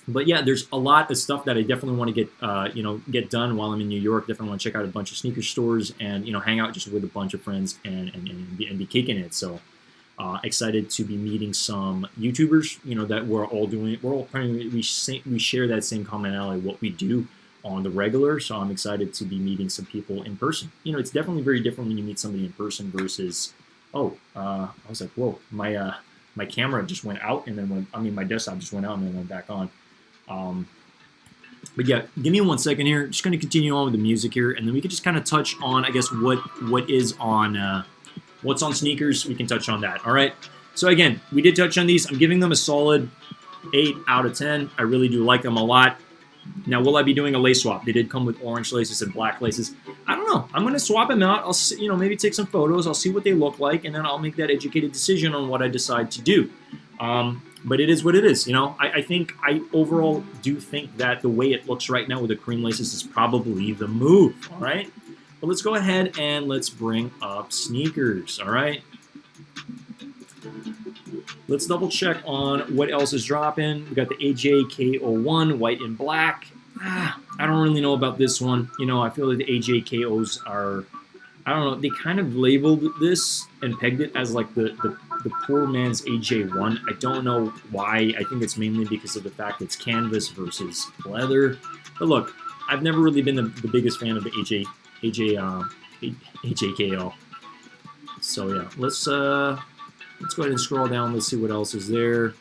But yeah, there's a lot of stuff that I definitely want to get done while I'm in New York. Definitely want to check out a bunch of sneaker stores and, you know, hang out just with a bunch of friends and be kicking it. So. Excited to be meeting some YouTubers, you know, that we're all we share that same commonality, what we do on the regular. So I'm excited to be meeting some people in person. You know, it's definitely very different when you meet somebody in person versus, I was like, whoa, my camera just went out and then my desktop just went out and then went back on. But yeah, give me 1 second here. Just going to continue on with the music here, and then we could just kind of touch on, I guess, what is on. What's on sneakers, we can touch on that, all right? So again, we did touch on these. I'm giving them a solid 8 out of 10. I really do like them a lot. Now, will I be doing a lace swap? They did come with orange laces and black laces. I don't know. I'm going to swap them out. I'll see, you know, maybe take some photos. I'll see what they look like, and then I'll make that educated decision on what I decide to do. But it is what it is, you know? I overall do think that the way it looks right now with the cream laces is probably the move, all right? But let's go ahead and let's bring up sneakers, all right? Let's double check on what else is dropping. We got the AJKO1, white and black. I don't really know about this one. You know, I feel like the AJKOs are, I don't know, they kind of labeled this and pegged it as like the poor man's AJ1. I don't know why. I think it's mainly because of the fact it's canvas versus leather. But look, I've never really been the biggest fan of the AJKO. So yeah, let's go ahead and scroll down. Let's see what else is there.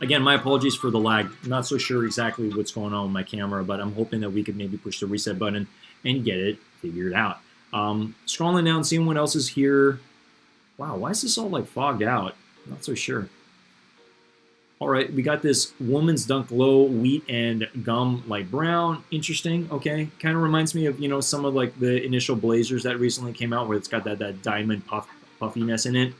Again, my apologies for the lag. I'm not so sure exactly what's going on with my camera, but I'm hoping that we could maybe push the reset button and get it figured out. Scrolling down, seeing what else is here. Wow, why is this all like fogged out? Not so sure. All right, we got this woman's Dunk Low wheat and gum light brown. Interesting. Okay, kind of reminds me of, you know, some of like the initial Blazers that recently came out where it's got that diamond puffiness in it.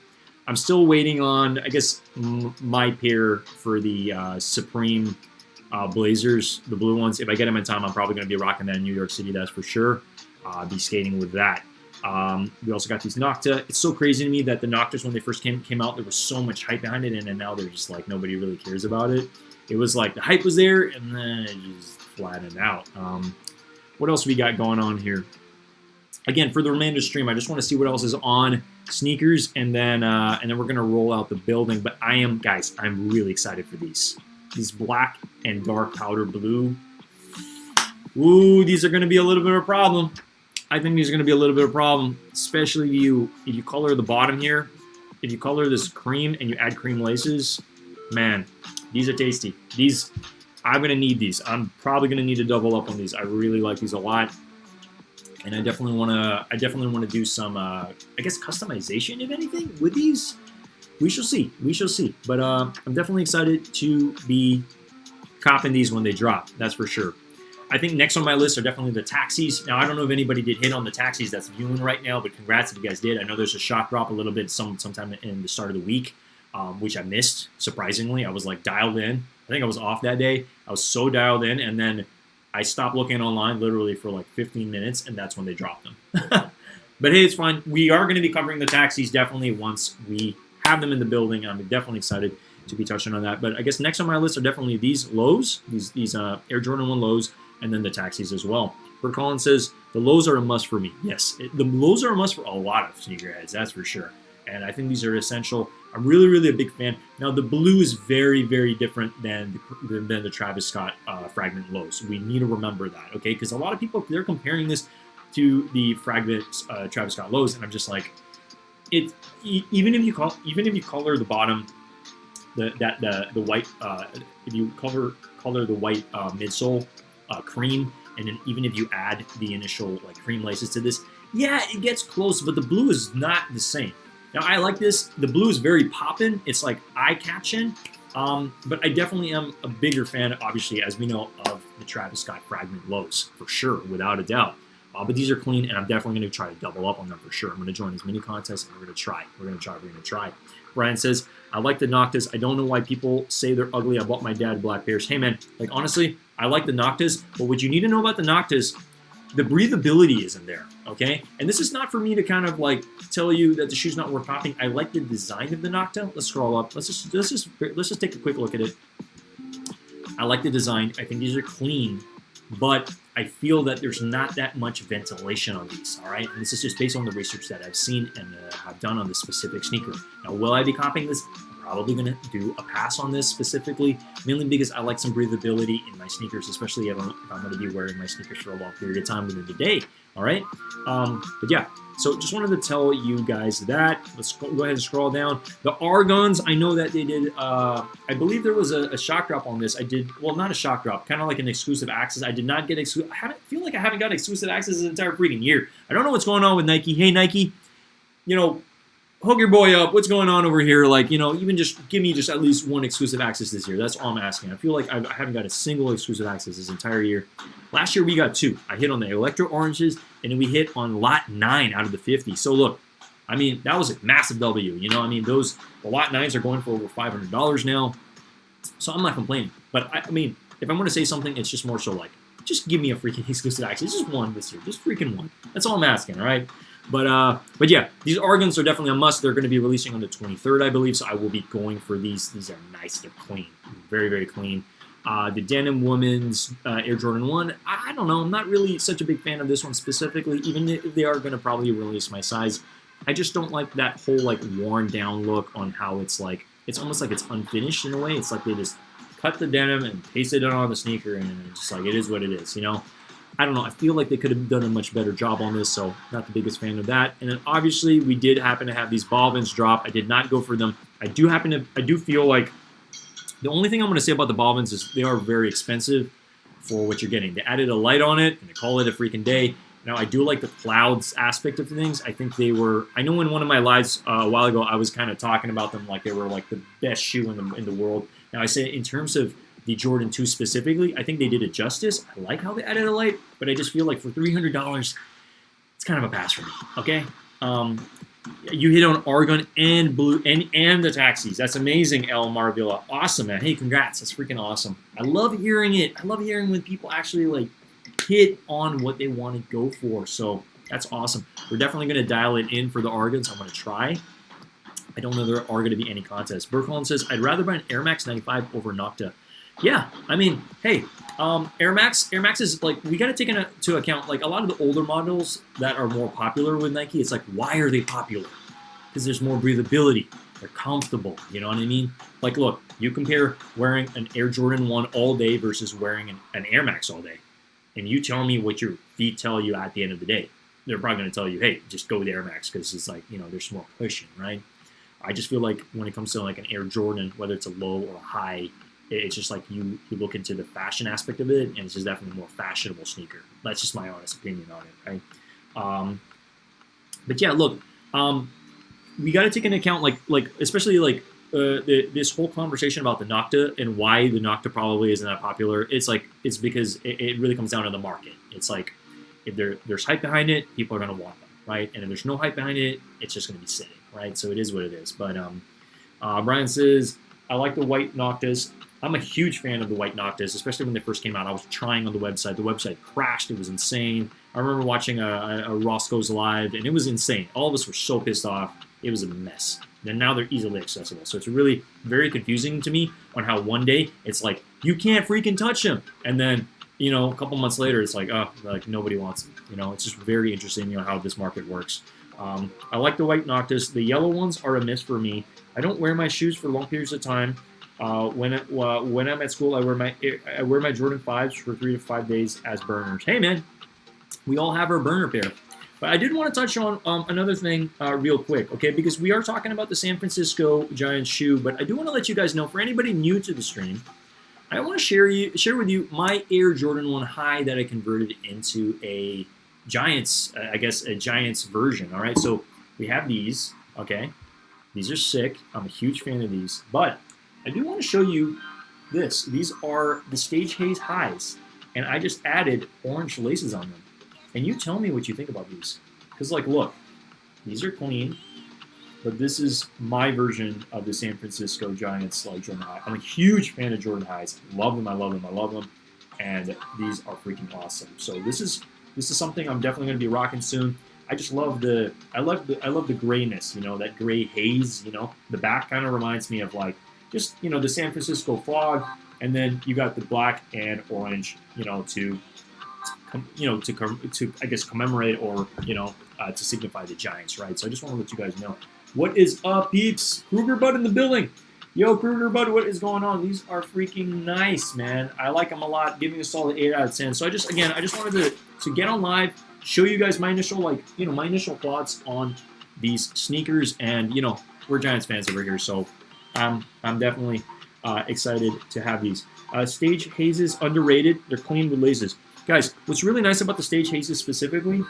I'm still waiting on, I guess, my pair for the Supreme Blazers, the blue ones. If I get them in time, I'm probably going to be rocking that in New York City, that's for sure. Be skating with that. We also got these Nocta. It's so crazy to me that the Noctas, when they first came out, there was so much hype behind it, and then now they're just like, nobody really cares about it. It was like the hype was there, and then it just flattened out. What else we got going on here? Again, for the remainder of the stream, I just want to see what else is on sneakers, and then we're going to roll out the building. But guys, I'm really excited for these. These black and dark powder blue. Ooh, these are going to be a little bit of a problem. I think these are going to be a little bit of a problem, especially if you color the bottom here. If you color this cream and you add cream laces, man, these are tasty. These, I'm going to need these. I'm probably going to need to double up on these. I really like these a lot. And I definitely want to do some, I guess, customization, if anything, with these. We shall see. We shall see. But I'm definitely excited to be copping these when they drop. That's for sure. I think next on my list are definitely the taxis. Now, I don't know if anybody did hit on the taxis that's viewing right now, but congrats if you guys did. I know there's a shock drop a little bit sometime in the start of the week, which I missed, surprisingly. I was like dialed in. I think I was off that day. I was so dialed in, and then I stopped looking online literally for like 15 minutes, and that's when they dropped them. But hey, it's fine. We are going to be covering the taxis definitely once we have them in the building. I'm definitely excited to be touching on that. But I guess next on my list are definitely these lows, these Air Jordan 1 lows, and then the taxis as well. Bert Collins says, The lows are a must for me. Yes, the lows are a must for a lot of sneakerheads, that's for sure. And I think these are essential. I'm really, really a big fan. Now, the blue is very, very different than the Travis Scott Fragment lows. We need to remember that, okay? Because a lot of people, they're comparing this to the Fragment Travis Scott lows, and I'm just like, even if you color the bottom, the white, if you color the white midsole cream, and then even if you add the initial like cream laces to this, yeah, it gets close, but the blue is not the same. Now, I like this. The blue is very poppin'. It's like eye-catching. But I definitely am a bigger fan, obviously, as we know, of the Travis Scott Fragment lows, for sure, without a doubt. But these are clean, and I'm definitely going to try to double up on them for sure. I'm going to join as many contests, and we're going to try. We're going to try. Brian says, I like the Noctas. I don't know why people say they're ugly. I bought my dad black pairs. Hey, man, like, honestly, I like the Noctas, but what you need to know about the Noctas, the breathability isn't there, okay? And this is not for me to kind of like tell you that the shoe's not worth popping. I like the design of the Nocta. Let's scroll up. Let's just take a quick look at it. I like the design. I think these are clean, but I feel that there's not that much ventilation on these, all right? And this is just based on the research that I've seen and have done on this specific sneaker. Now, will I be copying this? Probably going to do a pass on this specifically, mainly because I like some breathability in my sneakers, especially if I'm going to be wearing my sneakers for a long period of time within the day, all right? But yeah, so just wanted to tell you guys that. Let's go ahead and scroll down. The Argons, I know that they did, I believe there was a shock drop on this. I did, well, not a shock drop, kind of like an exclusive access. I did not get exclusive, I feel like I haven't got exclusive access this entire freaking year. I don't know what's going on with Nike. Hey, Nike, you know, hook your boy up. What's going on over here? Like, you know, even just give me just at least one exclusive access this year. That's all I'm asking. I feel like I haven't got a single exclusive access this entire year. Last year we got 2. I hit on the Electro Oranges, and then we hit on lot 9 out of the 50. So look, I mean, that was a massive W. You know, I mean, the lot 9s are going for over $500 now. So I'm not complaining. But I mean, if I'm going to say something, it's just more so like, just give me a freaking exclusive access. Just one this year. Just freaking one. That's all I'm asking, all right? But yeah, these Argons are definitely a must. They're going to be releasing on the 23rd, I believe, so I will be going for these. These are nice. They're clean. Very, very clean. The Denim Women's Air Jordan 1, I don't know. I'm not really such a big fan of this one specifically, even if they are going to probably release my size. I just don't like that whole, like, worn-down look on how it's, like, it's almost like it's unfinished in a way. It's like they just cut the denim and pasted it on the sneaker, and it's just like, it is what it is, you know? I don't know. I feel like they could have done a much better job on this, so not the biggest fan of that. And then obviously we did happen to have these Balvins drop. I did not go for them. I do feel like the only thing I'm going to say about the Balvins is they are very expensive for what you're getting. They added a light on it, and they call it a freaking day. Now, I do like the clouds aspect of things. I think they were, I know in one of my lives a while ago, I was kind of talking about them like they were like the best shoe in the world. Now, I say in terms of the Jordan 2 specifically, I think they did it justice. I like how they added a light, but I just feel like for $300, it's kind of a pass for me, okay? You hit on Argon and Blue and the taxis. That's amazing, El Marvilla. Awesome, man. Hey, congrats. That's freaking awesome. I love hearing it. I love hearing when people actually, like, hit on what they want to go for, so that's awesome. We're definitely going to dial it in for the Argons. I'm going to try. I don't know there are going to be any contests. Burkholm says, I'd rather buy an Air Max 95 over Nocta. Yeah, I mean, hey, Air Max is like, we got to take into account, like, a lot of the older models that are more popular with Nike. It's like, why are they popular? Because there's more breathability. They're comfortable, you know what I mean? Like, look, you compare wearing an Air Jordan 1 all day versus wearing an Air Max all day, and you tell me what your feet tell you at the end of the day. They're probably going to tell you, hey, just go with Air Max because it's like, you know, there's more cushion, right? I just feel like when it comes to like an Air Jordan, whether it's a low or a high, it's just like you look into the fashion aspect of it, and it's just definitely a more fashionable sneaker. That's just my honest opinion on it, right? But yeah, look, we got to take into account, like especially like this whole conversation about the Nocta and why the Nocta probably isn't that popular. It's like, it's because it really comes down to the market. It's like, if there's hype behind it, people are going to want them, right? And if there's no hype behind it, it's just going to be sitting, right? So it is what it is. But Brian says, I like the white Noctas. I'm a huge fan of the white Noctas, especially when they first came out. I was trying on the website. The website crashed. It was insane. I remember watching a Roscoe's Live, and it was insane. All of us were so pissed off. It was a mess. And now they're easily accessible. So it's really very confusing to me on how one day it's like, you can't freaking touch them. And then you know, a couple months later, it's like, oh, like nobody wants them. You know, it's just very interesting, you know, how this market works. I like the white Noctis. The yellow ones are a miss for me. I don't wear my shoes for long periods of time. When I'm at school, I wear my Jordan 5s for 3 to 5 days as burners. Hey, man, we all have our burner pair. But I did want to touch on another thing real quick, okay? Because we are talking about the San Francisco Giants shoe, but I do want to let you guys know, for anybody new to the stream, I want to share with you my Air Jordan 1 High that I converted into a Giants, I guess, a Giants version, all right? So we have these, okay? These are sick. I'm a huge fan of these. But I do want to show you this. These are the Stage Haze Highs, and I just added orange laces on them. And you tell me what you think about these. Because, like, look, these are clean, but this is my version of the San Francisco Giants, like, Jordan High. I'm a huge fan of Jordan Highs. Love them, I love them, I love them. And these are freaking awesome. So this is something I'm definitely going to be rocking soon. I just love I love the grayness, you know, that gray haze, you know. The back kind of reminds me of, like, just, you know, the San Francisco fog, and then you got the black and orange, you know, to I guess commemorate, or, you know, to signify the Giants, right? So I just want to let you guys know. What is up, peeps? Kruger Bud in the building. Yo, Kruger Bud, what is going on? These are freaking nice, man. I like them a lot. Giving a solid 8 out of 10. So I just wanted to get on live, show you guys my initial, like, you know, my initial thoughts on these sneakers, and, you know, we're Giants fans over here, so I'm definitely excited to have these. Stage Hazes, underrated. They're clean with laces. Guys, what's really nice about the Stage Hazes specifically,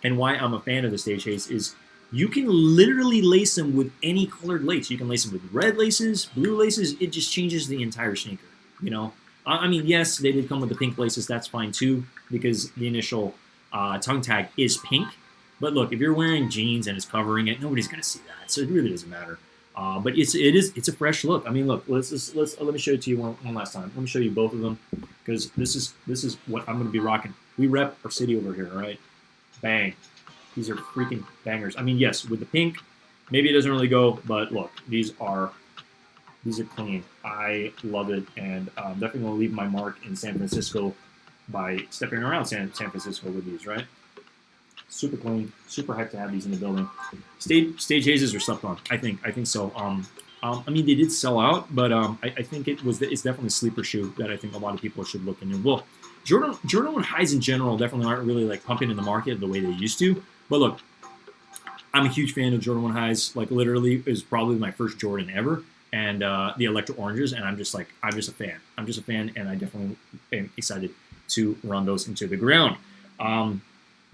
and why I'm a fan of the Stage Haze, is you can literally lace them with any colored lace. You can lace them with red laces, blue laces. It just changes the entire sneaker, you know? I mean, yes, they did come with the pink laces. That's fine, too, because the initial tongue tag is pink. But look, if you're wearing jeans and it's covering it, nobody's going to see that. So it really doesn't matter. But it's a fresh look. I mean, look, let me show it to you one last time. Let me show you both of them, because this is what I'm going to be rocking. We rep our city over here, all right? Bang. These are freaking bangers. I mean, yes, with the pink, maybe it doesn't really go, but look, these are clean. I love it, and I'm definitely going to leave my mark in San Francisco by stepping around San Francisco with these, right? Super clean, super hyped to have these in the building. Stage Hazes are slept on. I think so. I mean, they did sell out, but I think it's definitely a sleeper shoe that I think a lot of people should look into. Well, Jordan 1 Highs in general definitely aren't really, like, pumping in the market the way they used to. But look, I'm a huge fan of Jordan 1 Highs. Like, literally, is probably my first Jordan ever, and the Electro Oranges, and I'm just a fan. I'm just a fan, and I definitely am excited to run those into the ground.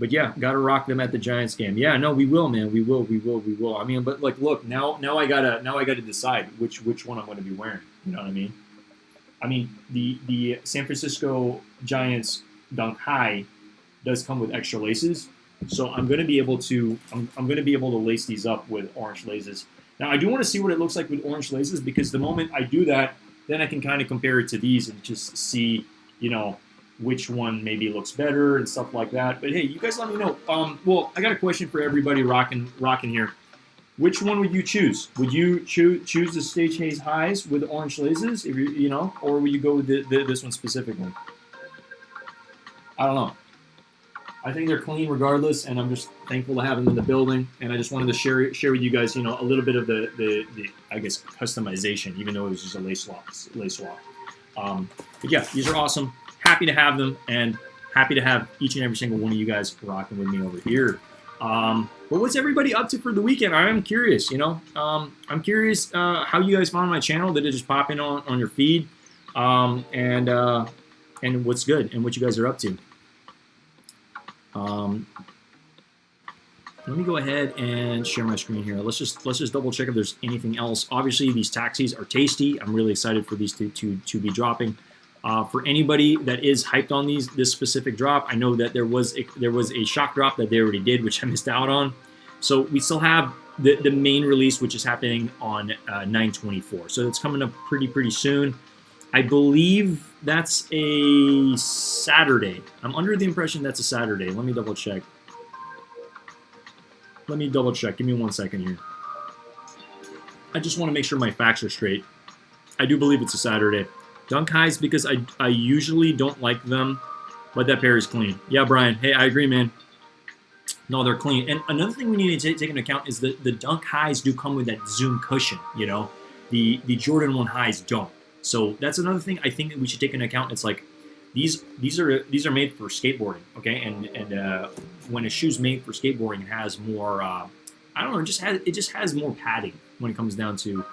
But yeah, gotta rock them at the Giants game. Yeah, no, we will, man. We will. I mean, but, like, look, now I gotta decide which one I'm going to be wearing. You know what I mean? I mean, the San Francisco Giants Dunk High does come with extra laces, so I'm going to be able to lace these up with orange laces. Now, I do want to see what it looks like with orange laces, because the moment I do that, then I can kind of compare it to these and just see, you know, which one maybe looks better and stuff like that. But hey, you guys let me know. Well, I got a question for everybody rocking here. Which one would you choose? Would you choose the Stage Haze Highs with orange laces, if you know, or would you go with this one specifically? I don't know. I think they're clean regardless, and I'm just thankful to have them in the building. And I just wanted to share with you guys, you know, a little bit of the I guess customization, even though it was just a lace swap. But yeah, these are awesome. Happy to have them, and happy to have each and every single one of you guys rocking with me over here. But what's everybody up to for the weekend? I'm curious, you know. I'm curious how you guys found my channel. Did it just pop in on your feed? And what's good and what you guys are up to. Let me go ahead and share my screen here. Let's just double check if there's anything else. Obviously, these taxis are tasty. I'm really excited for these to be dropping. For anybody that is hyped on this specific drop, I know that there was a shock drop that they already did, which I missed out on. So we still have the main release, which is happening on 9/24. So it's coming up pretty soon. I believe that's a Saturday. I'm under the impression that's a Saturday. Let me double check. Give me 1 second here. I just want to make sure my facts are straight. I do believe it's a Saturday. Dunk highs because I usually don't like them, but that pair is clean. Yeah, Brian. Hey, I agree, man. No, they're clean. And another thing we need to take into account is that the Dunk highs do come with that zoom cushion. You know, the Jordan 1 highs don't. So that's another thing I think that we should take into account. It's like these are made for skateboarding, okay? And when a shoe's made for skateboarding, it has more. I don't know. It just has more padding when it comes down to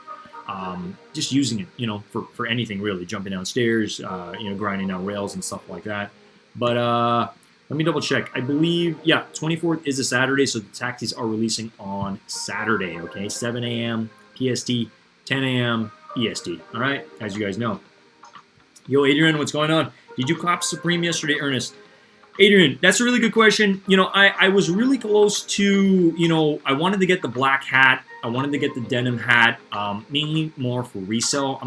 just using it. You know, for anything really, jumping downstairs, grinding down rails and stuff like that. But let me double check. I believe, 24th is a Saturday, so the taxis are releasing on Saturday, okay? 7 a.m. PST, 10 a.m. EST, all right? As you guys know. Yo, Adrian, what's going on? Did you cop Supreme yesterday, Ernest? Adrian, that's a really good question. You know, I was really close to, I wanted to get the black hat. I wanted to get the denim hat, mainly more for resale.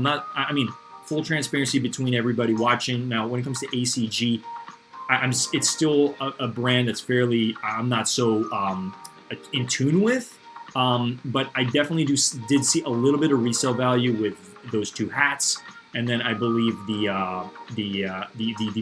Full transparency between everybody watching. Now, when it comes to ACG, it's still a brand that's fairly I'm not so in tune with, but I definitely did see a little bit of resale value with those two hats, and then I believe the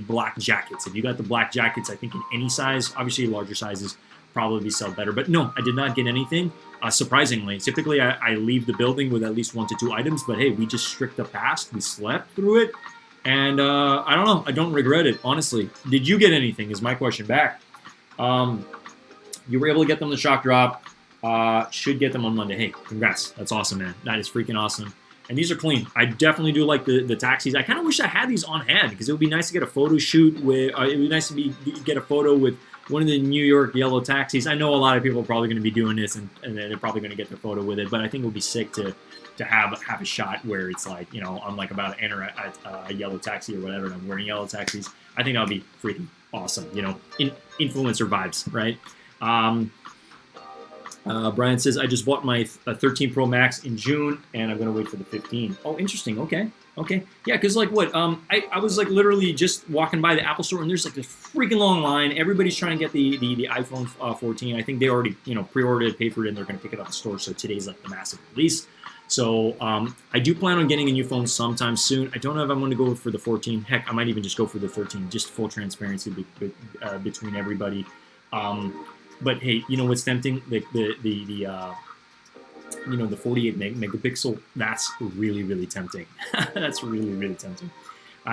black jackets. If you got the black jackets, I think in any size, obviously larger sizes probably sell better. But no, I did not get anything. Surprisingly, typically I leave the building with at least 1 to 2 items, but hey, we just stripped the past, we slept through it. And I don't know. I don't regret it, honestly. Did you get anything is my question back. You were able to get them the shock drop. Should get them on Monday. Hey, congrats. That's awesome, man. That is freaking awesome. And these are clean. I definitely do like the taxis. I kind of wish I had these on hand because it would be nice to get a photo shoot with. It would be nice to get a photo with one of the New York yellow taxis. I know a lot of people are probably going to be doing this, and they're probably going to get their photo with it. But I think it would be sick to have a shot where it's like, I'm like about to enter a yellow taxi or whatever, and I'm wearing yellow taxis. I think that would be freaking awesome. Influencer vibes, right? Brian says, I just bought my 13 Pro Max in June, and I'm going to wait for the 15. Oh, interesting. Okay. Yeah, because like what? I was like literally just walking by the Apple store, and there's like this freaking long line. Everybody's trying to get the iPhone 14. I think they already, pre-ordered it, paid for it, and they're going to pick it up at the store. So today's like the massive release. So I do plan on getting a new phone sometime soon. I don't know if I'm going to go for the 14. Heck, I might even just go for the 13. Just full transparency between everybody. But hey, what's tempting? The 48 megapixel. That's really, really tempting. That's really, really tempting.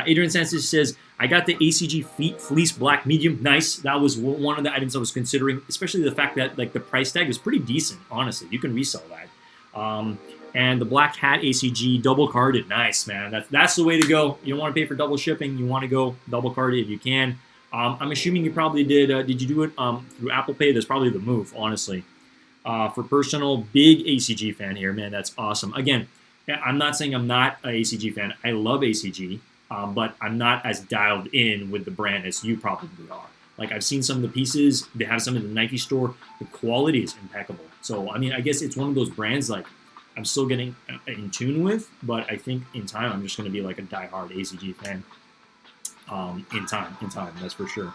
Adrian Sanchez says, I got the ACG fleece black medium. Nice. That was one of the items I was considering, especially the fact that like the price tag is pretty decent. Honestly, you can resell that. And the black hat ACG double carded. Nice, man. That's the way to go. You don't want to pay for double shipping. You want to go double carded if you can. I'm assuming you probably did. Did you do it through Apple Pay? That's probably the move, honestly. For personal, big ACG fan here, man. That's awesome. Again, I'm not saying I'm not an ACG fan. I love ACG, but I'm not as dialed in with the brand as you probably are. Like, I've seen some of the pieces. They have some in the Nike store. The quality is impeccable. So, I guess it's one of those brands, like, I'm still getting in tune with, but I think in time I'm just going to be like a diehard ACG fan. In time, that's for sure.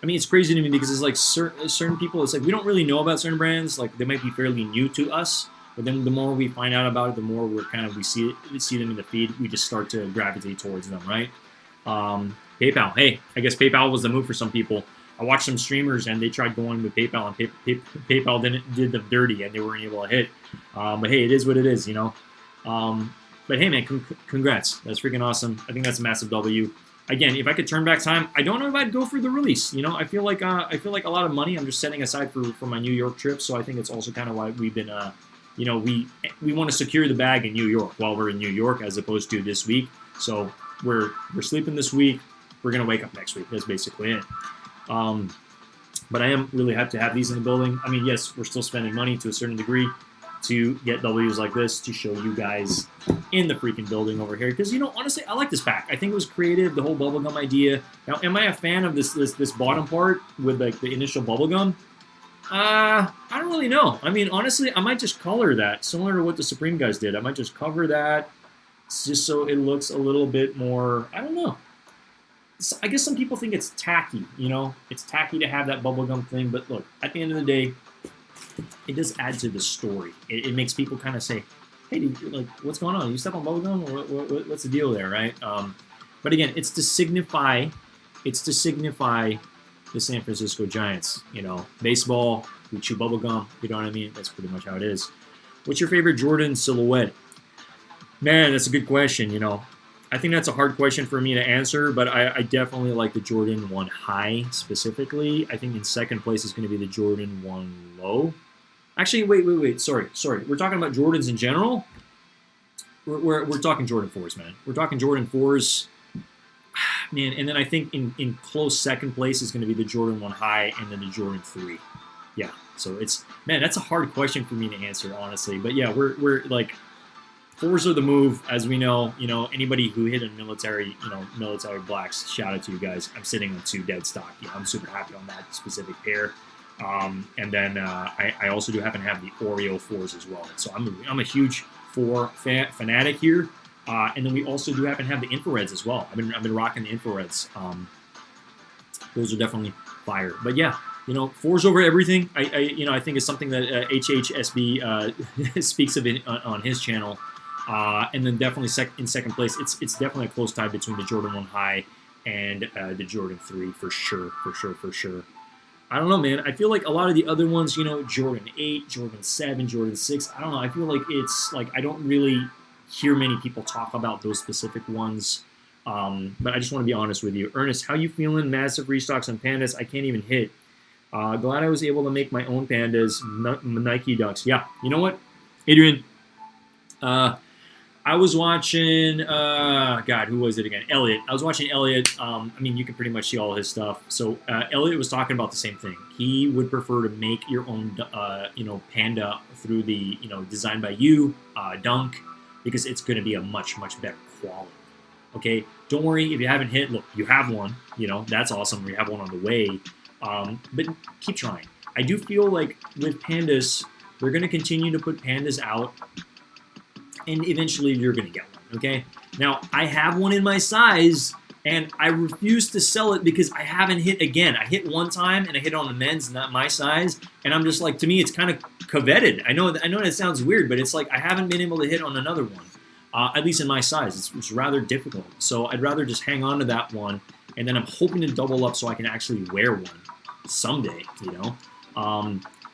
It's crazy to me because it's like certain people, it's like we don't really know about certain brands. Like, they might be fairly new to us, but then the more we find out about it, the more we see them in the feed. We just start to gravitate towards them, right? PayPal. Hey, I guess PayPal was the move for some people. I watched some streamers and they tried going with PayPal, and PayPal did them dirty and they weren't able to hit. But hey, it is what it is, But hey, man, congrats. That's freaking awesome. I think that's a massive W. Again, if I could turn back time, I don't know if I'd go for the release. I feel like a lot of money I'm just setting aside for my New York trip. So I think it's also kind of why we've been, we want to secure the bag in New York while we're in New York as opposed to this week. So we're sleeping this week. We're gonna wake up next week. That's basically it. But I am really happy to have these in the building. Yes, we're still spending money to a certain degree to get W's like this to show you guys in the freaking building over here. Because, honestly, I like this pack. I think it was creative, the whole bubblegum idea. Now, am I a fan of this bottom part with, like, the initial bubblegum? I don't really know. Honestly, I might just color that, similar to what the Supreme guys did. I might just cover that just so it looks a little bit more, I don't know. I guess some people think it's tacky, It's tacky to have that bubblegum thing. But look, at the end of the day, it does add to the story. It makes people kind of say, hey, like, what's going on? You step on bubblegum, or what's the deal there, right? But again, it's to signify the San Francisco Giants. You know, baseball, we chew bubblegum. You know what I mean? That's pretty much how it is. What's your favorite Jordan silhouette? Man, that's a good question. You know, I think that's a hard question for me to answer, but I definitely like the Jordan 1 High specifically. I think in second place is going to be the Jordan 1 Low. Actually, wait. Sorry. We're talking about Jordans in general. We're talking Jordan 4s, man. We're talking Jordan 4s. Man, and then I think in close second place is going to be the Jordan 1 High and then the Jordan 3. Yeah, so it's, man, that's a hard question for me to answer, honestly. But yeah, we're like, 4s are the move, as we know. You know, anybody who hit a military blacks, shout out to you guys. I'm sitting on 2 dead stock. Yeah, I'm super happy on that specific pair. And then I also do happen to have the Oreo 4s as well. So I'm a huge 4 fanatic here. And then we also do happen to have the infrareds as well. I've been rocking the infrareds. Those are definitely fire. But yeah, you know, 4s over everything. I think it's something that HHSB speaks of it on his channel. And then definitely in second place, it's definitely a close tie between the Jordan 1 High and the Jordan 3 for sure. I don't know, man. I feel like a lot of the other ones, you know, Jordan 8, Jordan 7, Jordan 6, I don't know. I feel like it's like I don't really hear many people talk about those specific ones. But I just want to be honest with you. Ernest, how you feeling? Massive restocks on Pandas. I can't even hit. Glad I was able to make my own Pandas. Nike Ducks. Yeah, you know what, Adrian? I was watching, God, who was it again? Elliot. I was watching Elliot. I mean, you can pretty much see all his stuff. So Elliot was talking about the same thing. He would prefer to make your own, Panda through the, Designed by You, Dunk, because it's going to be a much, much better quality. Okay? Don't worry if you haven't hit. Look, you have one. That's awesome. You have one on the way. But keep trying. I do feel like with Pandas, they're going to continue to put Pandas out, and eventually you're going to get one, okay? Now, I have one in my size, and I refuse to sell it because I haven't hit again. I hit one time, and I hit on the men's, not my size, and I'm just like, to me, it's kind of coveted. I know that sounds weird, but it's like I haven't been able to hit on another one, at least in my size. It's rather difficult. So I'd rather just hang on to that one, and then I'm hoping to double up so I can actually wear one someday,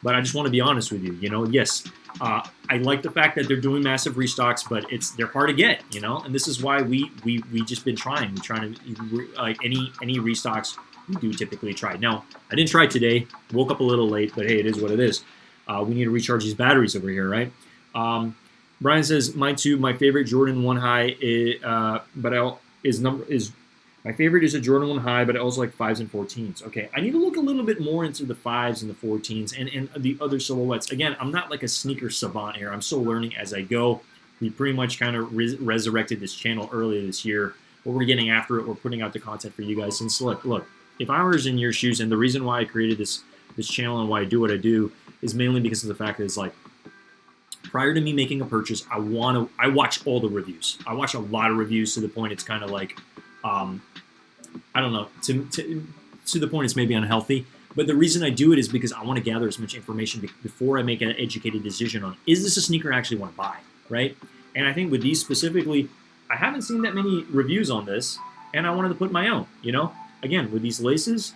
But I just want to be honest with you, yes, I like the fact that they're doing massive restocks, but they're hard to get, and this is why we just been trying. We're trying to, like any restocks, we do typically try. Now, I didn't try today, woke up a little late, but hey, it is what it is. We need to recharge these batteries over here, right? Brian says, mine too, my favorite Jordan 1 High is my favorite is a Jordan 1 High, but I also like 5s and 14s. Okay, I need to look a little bit more into the 5s and the 14s and the other silhouettes. Again, I'm not like a sneaker savant here. I'm still learning as I go. We pretty much kind of resurrected this channel earlier this year. But we're getting after it. We're putting out the content for you guys. Since look, if I was in your shoes, and the reason why I created this channel and why I do what I do is mainly because of the fact that it's like, prior to me making a purchase, I watch all the reviews. I watch a lot of reviews to the point it's kind of like, I don't know, to the point it's maybe unhealthy. But the reason I do it is because I want to gather as much information before I make an educated decision on, is this a sneaker I actually want to buy, right? And I think with these specifically, I haven't seen that many reviews on this, and I wanted to put my own, Again, with these laces,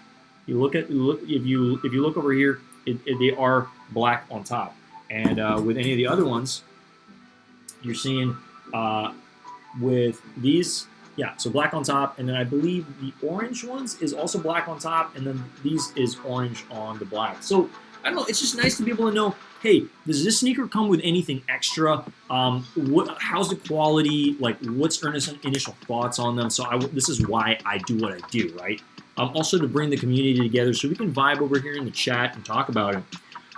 if you look over here, they are black on top. And with any of the other ones, you're seeing with these, yeah, so black on top, and then I believe the orange ones is also black on top, and then these is orange on the black. So, I don't know, it's just nice to be able to know, hey, does this sneaker come with anything extra? How's the quality? Like, what's Ernest's initial thoughts on them? So this is why I do what I do, right? Also to bring the community together so we can vibe over here in the chat and talk about it.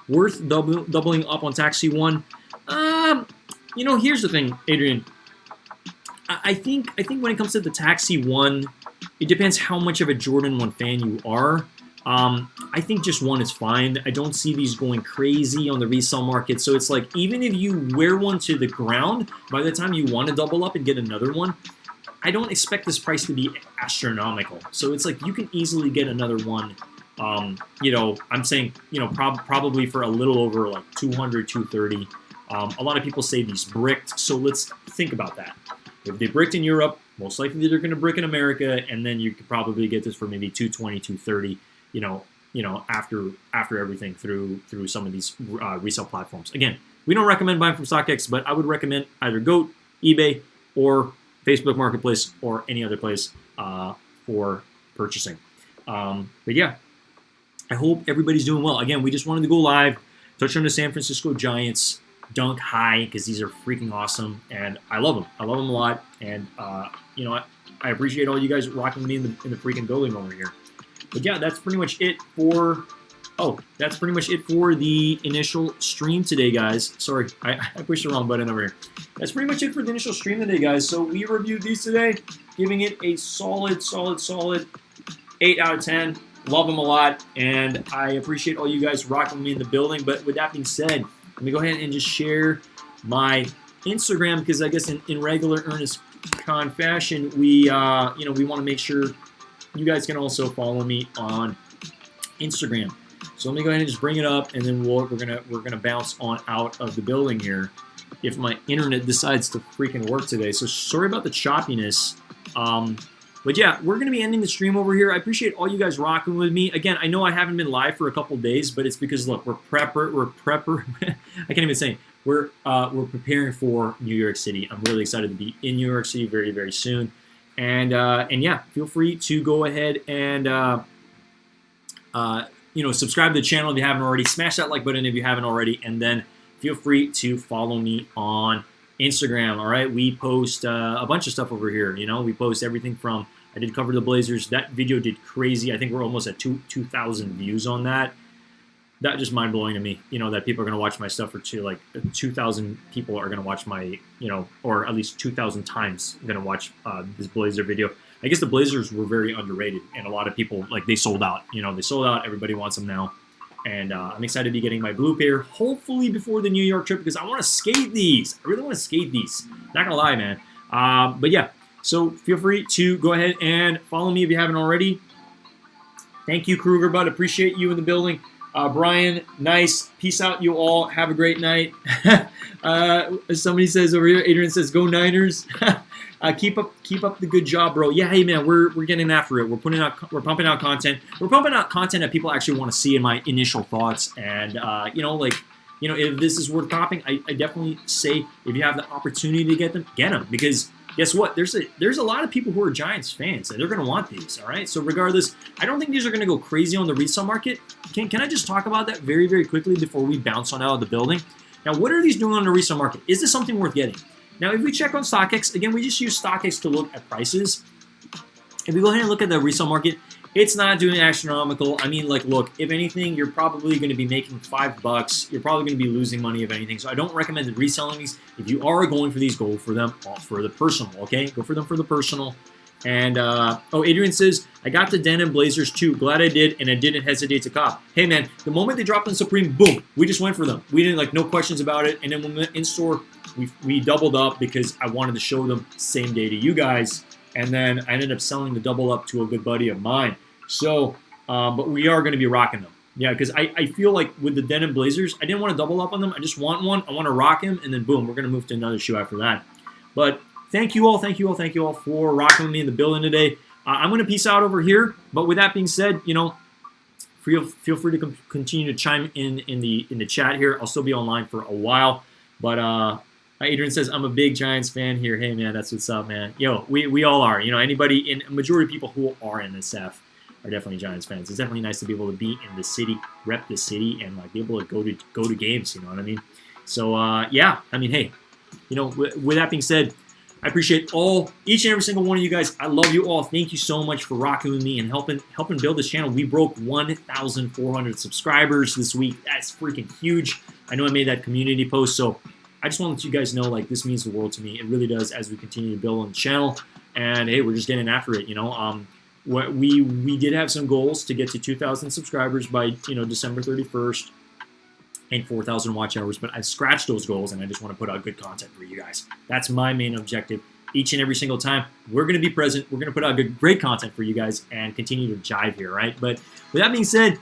Worth doubling up on Taxi 1? Here's the thing, Adrian. I think when it comes to the Taxi 1, it depends how much of a Jordan 1 fan you are. I think just one is fine. I don't see these going crazy on the resale market. So it's like, even if you wear one to the ground, by the time you want to double up and get another one, I don't expect this price to be astronomical. So it's like you can easily get another one. I'm saying, probably for a little over like 200, 230. A lot of people say these bricked, so let's think about that. If they bricked in Europe, most likely they're going to brick in America, and then you could probably get this for maybe $220, $230, after everything through some of these resale platforms. Again, we don't recommend buying from StockX, but I would recommend either GOAT, eBay, or Facebook Marketplace, or any other place for purchasing. But yeah, I hope everybody's doing well. Again, we just wanted to go live, touch on the San Francisco Giants, dunk high, because these are freaking awesome, and I love them. I love them a lot, and I appreciate all you guys rocking with me in the freaking building over here. But yeah, that's pretty much it for. That's pretty much it for the initial stream today, guys. Sorry, I pushed the wrong button over here. That's pretty much it for the initial stream today, guys. So we reviewed these today, giving it a solid 8 out of 10. Love them a lot, and I appreciate all you guys rocking with me in the building. But with that being said, let me go ahead and just share my Instagram, because I guess in regular Ernest Con fashion, we want to make sure you guys can also follow me on Instagram. So let me go ahead and just bring it up, and then we're gonna bounce on out of the building here if my internet decides to freaking work today. So sorry about the choppiness. But yeah, we're going to be ending the stream over here. I appreciate all you guys rocking with me. Again, I know I haven't been live for a couple days, but it's because, look, we're I can't even say it. We're preparing for New York City. I'm really excited to be in New York City very, very soon. And yeah, feel free to go ahead and subscribe to the channel if you haven't already. Smash that like button if you haven't already, and then feel free to follow me on Instagram. All right, we post a bunch of stuff over here. We post everything from, I did cover the Blazers. That video did crazy. I think we're almost at 2,000 views on that. That just mind blowing to me. That people are going to watch my stuff for 2,000 people are going to watch my, or at least 2,000 times going to watch this Blazer video. I guess the Blazers were very underrated, and a lot of people, they sold out. They sold out. Everybody wants them now. And I'm excited to be getting my blue pair, hopefully before the New York trip, because I want to skate these. I really want to skate these. Not going to lie, man. But yeah, so feel free to go ahead and follow me if you haven't already. Thank you, Kruger Bud. Appreciate you in the building. Brian, nice. Peace out, you all. Have a great night. Somebody says over here, Adrian says, go Niners. Keep up the good job, bro. Yeah, hey man, we're getting after it. We're pumping out content. We're pumping out content that people actually want to see in my initial thoughts. And if this is worth copying, I definitely say if you have the opportunity to get them. Because guess what? There's a lot of people who are Giants fans, and they're gonna want these. All right. So regardless, I don't think these are gonna go crazy on the resale market. Can I just talk about that very, very quickly before we bounce on out of the building? Now, what are these doing on the resale market? Is this something worth getting? Now, if we check on StockX, again, we just use StockX to look at prices. If we go ahead and look at the resale market, it's not doing astronomical. I mean, look, if anything, you're probably going to be making $5. You're probably going to be losing money, if anything. So I don't recommend reselling these. If you are going for these, go for them for the personal, okay? Go for them for the personal. And, Adrian says, I got the denim Blazers too. Glad I did, and I didn't hesitate to cop. Hey, man, the moment they dropped on Supreme, boom, we just went for them. We didn't, no questions about it. And then when we went in-store, we doubled up because I wanted to show them same day to you guys. And then I ended up selling the double up to a good buddy of mine. So, but we are going to be rocking them. Yeah, because I feel like with the denim Blazers, I didn't want to double up on them. I just want one. I want to rock him, and then boom, we're going to move to another shoe after that. But thank you all for rocking with me in the building today. I'm going to peace out over here. But with that being said, feel free to continue to chime in the chat here. I'll still be online for a while. But Adrian says, I'm a big Giants fan here. Hey, man, that's what's up, man. Yo, we all are. Anybody, a majority of people who are in this SF are definitely Giants fans. It's definitely nice to be able to be in the city, rep the city, and be able to go to games. You know what I mean? So yeah, I mean, hey, with that being said, I appreciate each and every single one of you guys. I love you all. Thank you so much for rocking with me and helping build this channel. We broke 1,400 subscribers this week. That's freaking huge. I know I made that community post, so I just want to let you guys know, this means the world to me. It really does as we continue to build on the channel. And hey, we're just getting after it. We did have some goals to get to 2,000 subscribers by December 31st and 4,000 watch hours, but I've scratched those goals, and I just want to put out good content for you guys. That's my main objective. Each and every single time, we're going to be present. We're going to put out great content for you guys and continue to jive here, right? But with that being said,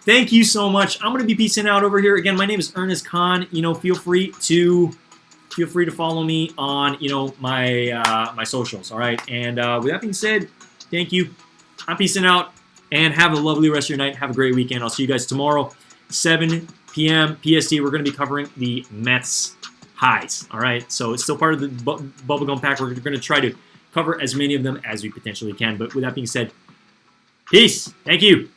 thank you so much. I'm going to be peacing out over here. Again, my name is Ernest Khan. Feel free to follow me on, my socials, all right? And with that being said, thank you. I'm peacing out, and have a lovely rest of your night. Have a great weekend. I'll see you guys tomorrow, 7 p.m. PST. We're going to be covering the Mets highs, all right? So it's still part of the bubblegum pack. We're going to try to cover as many of them as we potentially can. But with that being said, peace. Thank you.